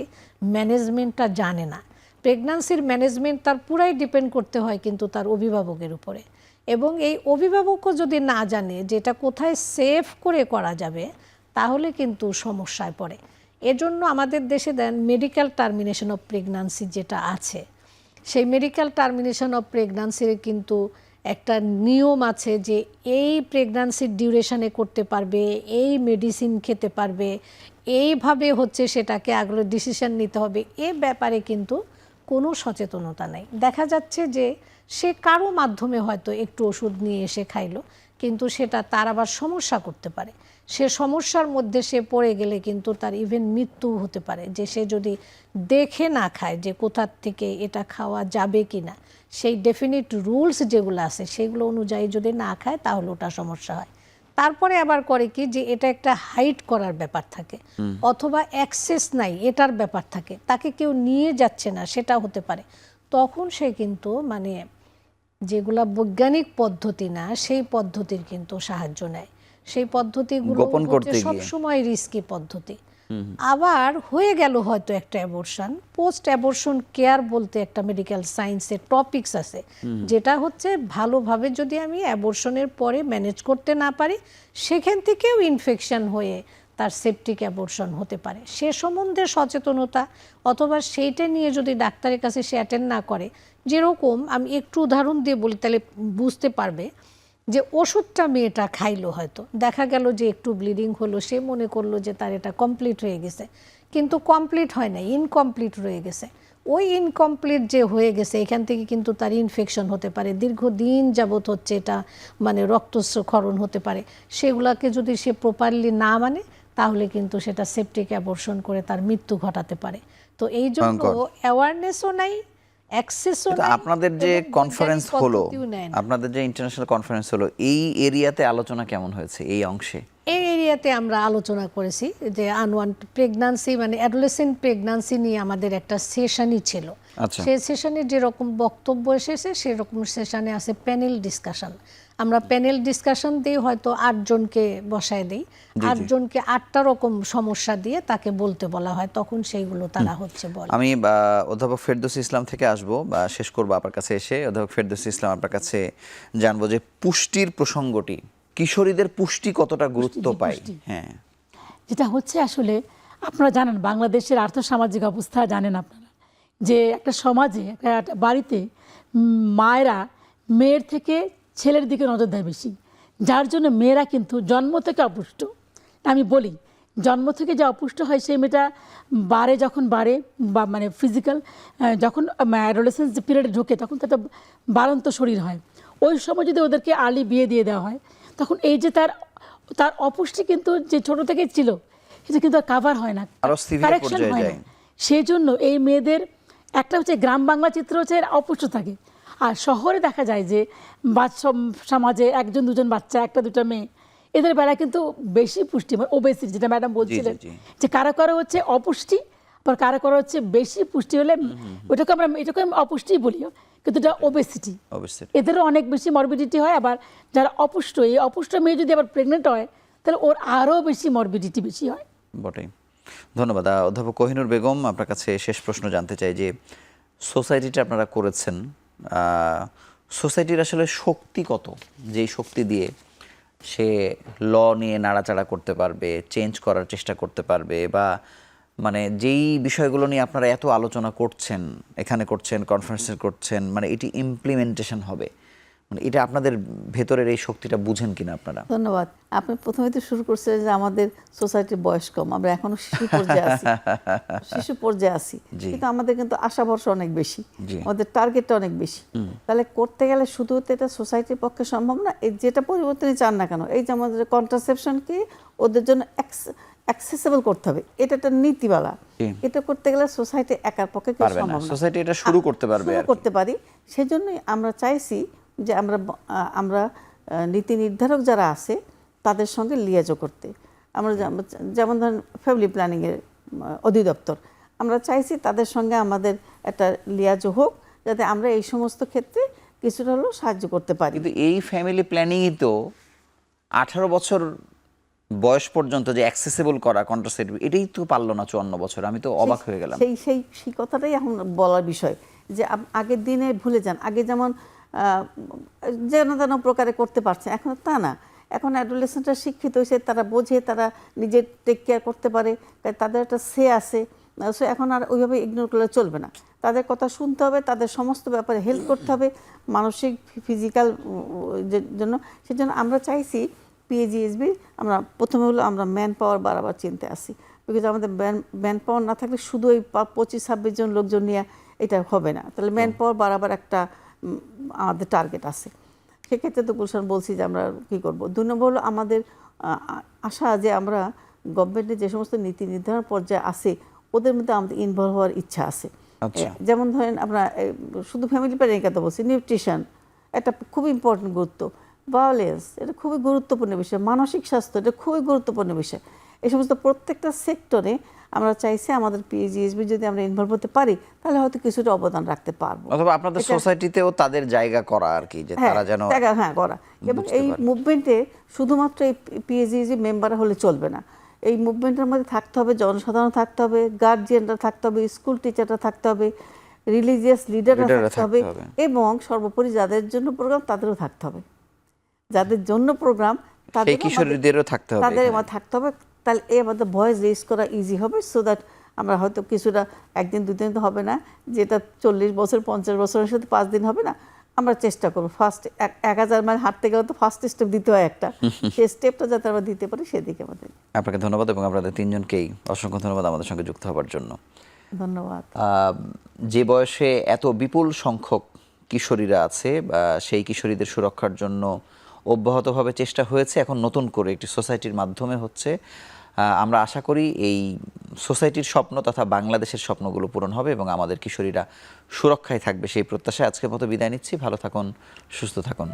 ম্যানেজমেন্টটা জানে না। প্রেগন্যান্সির ম্যানেজমেন্ট তার পুরাই ডিপেন্ড করতে হয় কিন্তু তার অভিভাবকের উপরে, এবং এই অভিভাবকও যদি না জানে যে এটা কোথায় সেফ করে করা যাবে, তাহলে কিন্তু সমস্যায় পড়ে। এজন্য আমাদের দেশে মেডিকেল টার্মিনেশন অফ প্রেগন্যান্সি যেটা আছে, সেই মেডিকেল টার্মিনেশন অফ প্রেগন্যান্সির কিন্তু একটা নিয়ম আছে যে এই প্রেগন্যান্সির ডিউরেশনে করতে পারবে, এই মেডিসিন খেতে পারবে, এইভাবে হচ্ছে সেটাকে আগলে ডিসিশন নিতে হবে। এ ব্যাপারে কিন্তু কোনো সচেতনতা নেই। দেখা যাচ্ছে যে সে কারো মাধ্যমে হয়তো একটু ওষুধ নিয়ে এসে খাইলো, কিন্তু সেটা তার আবার সমস্যা করতে পারে। সে সমস্যার মধ্যে সে পড়ে গেলে কিন্তু তার ইভেন মৃত্যু হতে পারে, যে সে যদি দেখে না খায় যে কোথার থেকে এটা খাওয়া যাবে কি না, সেই ডেফিনিট রুলস যেগুলো আছে সেগুলো অনুযায়ী যদি না খায় তাহলে ওটা সমস্যা হয়। তারপরে আবার করে কি যে এটা একটা হাইড করার ব্যাপার থাকে, অথবা অ্যাক্সেস নাই এটার ব্যাপার থাকে, তাকে কেউ নিয়ে যাচ্ছে না সেটা হতে পারে। তখন সে কিন্তু মানে যেগুলা বৈজ্ঞানিক পদ্ধতি না সেই পদ্ধতির কিন্তু সাহায্য নেয়। সেই পদ্ধতিগুলো গোপন করতে গিয়ে। সবসময় রিস্কি পদ্ধতি। আবার হয়ে গেল হয়তো একটা অ্যাবর্শন, পোস্ট অ্যাবর্শন কেয়ার বলতে একটা মেডিকেল সায়েন্সের টপিকস আছে, যেটা হচ্ছে ভালোভাবে যদি আমি অ্যাবর্শনের পরে ম্যানেজ করতে না পারি, সেখান থেকেও ইনফেকশন হয়ে তার সেপটিক অ্যাবর্শন হতে পারে। সে সম্বন্ধে সচেতনতা, অথবা সেইটা নিয়ে যদি ডাক্তারের কাছে সে অ্যাটেন্ড না করে, যেরকম আমি একটু উদাহরণ দিয়ে বলি তাহলে বুঝতে পারবে, যে ওষুধটা মেয়েটা খাইলো, হয়তো দেখা গেল যে একটু ব্লিডিং হলো, সে মনে করলো যে তার এটা কমপ্লিট হয়ে গেছে, কিন্তু কমপ্লিট হয় না, ইনকমপ্লিট রয়ে গেছে। ওই ইনকমপ্লিট যে হয়ে গেছে এখান থেকে কিন্তু তার ইনফেকশন হতে পারে, দীর্ঘদিন যাবত হচ্ছে এটা মানে রক্তক্ষরণ হতে পারে। সেগুলাকে যদি সে প্রপারলি না মানে তাহলে কিন্তু সেটা সেপটিক অ্যাবর্শন করে তার মৃত্যু ঘটাতে পারে। তো এই জন্য অ্যাওয়ারনেসও নাই, অ্যাক্সেসও কিন্তু নাই, আপনাদের যে এবং কনফারেন্স বৈজ্ঞানিক হলো, পদ্ধতিও নেয় না। আপনাদের যে ইন্টারন্যাশনাল কনফারেন্স হলো, এই এরিয়াতে আলোচনা কেমন হয়েছে এই অংশে? এই এরিয়াতে আমরা আলোচনা করেছি যে আনওয়ান্টেড প্রেগন্যান্সি মানে অ্যাডোলেসেন্ট প্রেগন্যান্সি নিয়ে আমাদের একটা সেশনই ছিল। আচ্ছা। সেই সেশনে যেরকম বক্তব্য এসেছে সেরকম সেশনে আছে প্যানেল ডিসকাশন। আমরা প্যানেল ডিসকাশন দিয়ে হয়তো 8 জনকে বসায় দিই, 8 জনকে 8টা রকম সমস্যা দিয়ে তাকে বলতে বলা হয়, তখন সেইগুলো তারা হচ্ছে বলে। আমি অধ্যাপক ফেরদৌসী ইসলাম থেকে আসবো বা শেষ করবো আপনার কাছে এসে। অধ্যাপক ফেরদৌসী ইসলাম, আপনার কাছে জানবো যে পুষ্টির প্রসঙ্গটি, কিশোরীদের পুষ্টি কতটা গুরুত্ব পায়? হ্যাঁ, যেটা হচ্ছে আসলে আপনারা জানেন বাংলাদেশের আর্থসামাজিক অবস্থা জানেন আপনারা, যে একটা সমাজে একটা বাড়িতে মায়েরা মেয়ের থেকে ছেলের দিকে নজর দেয় বেশি, যার জন্য মেয়েরা কিন্তু জন্ম থেকে অপুষ্ট। আমি বলি জন্ম থেকে যে অপুষ্ট হয় সেই মেয়েটা যখন বাড়ে বা মানে ফিজিক্যাল যখন অ্যাডোলেসেন্স পিরিয়ডে ঢোকে তখন তার বাড়ন্ত শরীর হয়। ওই সময় যদি ওদেরকে আর্লি বিয়ে দিয়ে দেওয়া হয় তখন এই যে তার অপুষ্টি কিন্তু যে ছোট থেকে ছিল সেটা কিন্তু আর কাভার হয় না, আরো সিভিয়ার কারেকশন পর্যায়ে হয় না। যায়। সেই জন্য এই মেয়েদের একটা হচ্ছে গ্রাম বাংলা চিত্র হচ্ছে এরা অপুষ্ট থাকে, আর শহরে দেখা যায় যে সমাজে 1 জন 2 জন বাচ্চা, 1টা 2টা মেয়ে, এদের বেলা কিন্তু বেশি পুষ্টি, ওবেসিটি যেটা ম্যাডাম বলছিলেন, যে কারো কারো হচ্ছে অপুষ্টি, আবার কারো কারো হচ্ছে বেশি পুষ্টি হলে এটাকে আমি অপুষ্টি বলি, কিন্তু এটা ওবেসিটি। এদেরও অনেক বেশি মরবিডিটি হয়। আবার যারা অপুষ্ট, এই অপুষ্ট মেয়ে যদি আবার প্রেগনেন্ট হয় তাহলে ওর আরও বেশি মরবিডিটি বেশি হয়। বটেই। ধন্যবাদ। অধ্যাপক কোহিনুর বেগম, আপনার কাছে শেষ প্রশ্ন জানতে চাই যে সোসাইটিটা আপনারা করেছেন, সোসাইটির আসলে শক্তি কত, যেই শক্তি দিয়ে সে ল নিয়ে নাড়াচাড়া করতে পারবে, চেঞ্জ করার চেষ্টা করতে পারবে, বা মানে যেই বিষয়গুলো নিয়ে আপনারা এত আলোচনা করছেন, এখানে করছেন, কনফারেন্সে করছেন, মানে এটি ইমপ্লিমেন্টেশন হবে, মানে এটা আপনাদের ভেতরের এই শক্তিটা বুঝেন কিনা আপনারা? ধন্যবাদ। আপনি প্রথমে তো শুরু করছিলেন যে আমাদের সোসাইটির বয়স কম, আমরা এখনো শিশু পর্যায়ে আছি, কিন্তু আমাদের কিন্তু আশা ভরসা অনেক বেশি, আমাদের টার্গেটটা অনেক বেশি। তাহলে করতে গেলে শুধু তো এটা সোসাইটির পক্ষে সম্ভব না, এই যেটা পরিবর্তনই চান না কেন, এই যে আমাদের কন্ট্রাসেপশনকে ওদের জন্য অ্যাক্সেসিবল করতে হবে, এটা একটা নীতিবালা। এটা করতে গেলে সোসাইটি একার পক্ষে সম্ভব না, সোসাইটি এটা শুরু করতে পারবে, করতে পারি। সেজন্যই আমরা চাইছি যে আমরা নীতি নির্ধারক যারা আছে তাদের সঙ্গে লিয়াজো করতে। আমরা যেমন ধরেন ফ্যামিলি প্ল্যানিংয়ের অধিদপ্তর, আমরা চাইছি তাদের সঙ্গে আমাদের একটা লিয়াজো হোক, যাতে আমরা এই সমস্ত ক্ষেত্রে কিছুটা হলেও সাহায্য করতে পারি। কিন্তু এই ফ্যামিলি প্ল্যানিংই তো 18 বছর বয়স পর্যন্ত যে অ্যাক্সেসিবল করা কন্ট্রাসেপটিভ, এটাই তো পারলো না 54 বছর। আমি তো অবাক হয়ে গেলাম। সেই কথাটাই এখন বলার বিষয়, যে আগের দিনে ভুলে যান, আগে যেমন যেন তেন প্রকারে করতে পারছে, এখন তা না। এখন অ্যাডোলেসেন্টরা শিক্ষিত হয়েছে, তারা বোঝে, তারা নিজে টেক কেয়ার করতে পারে, তাদের একটা সে আছে। সো এখন আর ওইভাবে ইগনোর করলে চলবে না, তাদের কথা শুনতে হবে, তাদের সমস্ত ব্যাপারে হেল্প করতে হবে, মানসিক ফিজিক্যাল জন্য। সেজন্য আমরা চাইছি PAGSB, আমরা প্রথমে হলো আমরা ম্যান পাওয়ার বাড়াবার চিন্তা আসি, বিকজ আমাদের ম্যান পাওয়ার না থাকলে শুধু এই 25-26 জন লোকজন নিয়ে এটা হবে না, তাহলে ম্যান পাওয়ার বাড়াবার একটা আমাদের টার্গেট আছে। সেক্ষেত্রে তো গুলশান বলছি যে আমরা কী করবো। 2 নম্বর হলো আমাদের আশা যে আমরা গভর্নমেন্টের যে সমস্ত নীতি নির্ধারণ পর্যায়ে আছে ওদের মধ্যে আমাদের ইনভলভ হওয়ার ইচ্ছা আছে। আচ্ছা। যেমন ধরেন আমরা শুধু ফ্যামিলি প্ল্যানিং কথা বলছি, নিউট্রিশন একটা খুবই ইম্পর্টেন্ট গুরুত্ব, ভায়োলেন্স এটা খুবই গুরুত্বপূর্ণ বিষয়, মানসিক স্বাস্থ্য এটা খুবই গুরুত্বপূর্ণ বিষয়। এই সমস্ত প্রত্যেকটা সেক্টরে আমরা চাইছি আমাদের পিএইচজিএসবি যদি আমরা ইনভলভ হতে পারি তাহলে হয়তো কিছুটা অবদান রাখতে পারবো, অথবা আপনাদের সোসাইটিতেও তাদের জায়গা করা আর কি, যে তারা যেন করা। এবং এই মুভমেন্টে শুধুমাত্র এই পিএইচজিএসবি মেম্বার হলে চলবে না, এই মুভমেন্টের মধ্যে থাকতে হবে জনসাধারণ থাকতে হবে, গার্জিয়ানরা থাকতে হবে, স্কুল টিচাররা থাকতে হবে, রিলিজিয়াস লিডাররা থাকতে হবে, এবং সর্বোপরি যাদের জন্য প্রোগ্রাম তাদেরও থাকতে হবে, যাদের জন্য প্রোগ্রাম সেই কিশোরীদেরও থাকতে হবে, তাদের থাকতে হবে। তাহলে এই আমাদের ভয়েস রেজ করা ইজি হবে, সো দ্যাট আমরা হয়তো কিছুটা একদিন 2 দিন তো হবে না, যেটা 40 বছর 50 বছরের সাথে 5 দিন হবে না, আমরা চেষ্টা করবো ফার্স্ট 1000 মাইল হাঁটতে গেলে তো ফার্স্ট স্টেপ দিতে হয় একটা, সেই স্টেপটা যাতে আমরা দিতে পারি সেদিকে আমাদের। আপনাকে ধন্যবাদ এবং আপনাদের 3 জনকেই অসংখ্য ধন্যবাদ আমাদের সঙ্গে যুক্ত হওয়ার জন্য। ধন্যবাদ। যে বয়সে এত বিপুল সংখ্যক কিশোরীরা আছে, সেই কিশোরীদের সুরক্ষার জন্য অব্যাহতভাবে চেষ্টা হয়েছে, এখন নতুন করে একটি সোসাইটির মাধ্যমে হচ্ছে। আমরা আশা করি এই সোসাইটির স্বপ্ন তথা বাংলাদেশের স্বপ্নগুলো পূরণ হবে এবং আমাদের কিশোরীরা সুরক্ষায় থাকবে, সেই প্রত্যাশায় আজকের মতো বিদায় নিচ্ছি। ভালো থাকুন, সুস্থ থাকুন।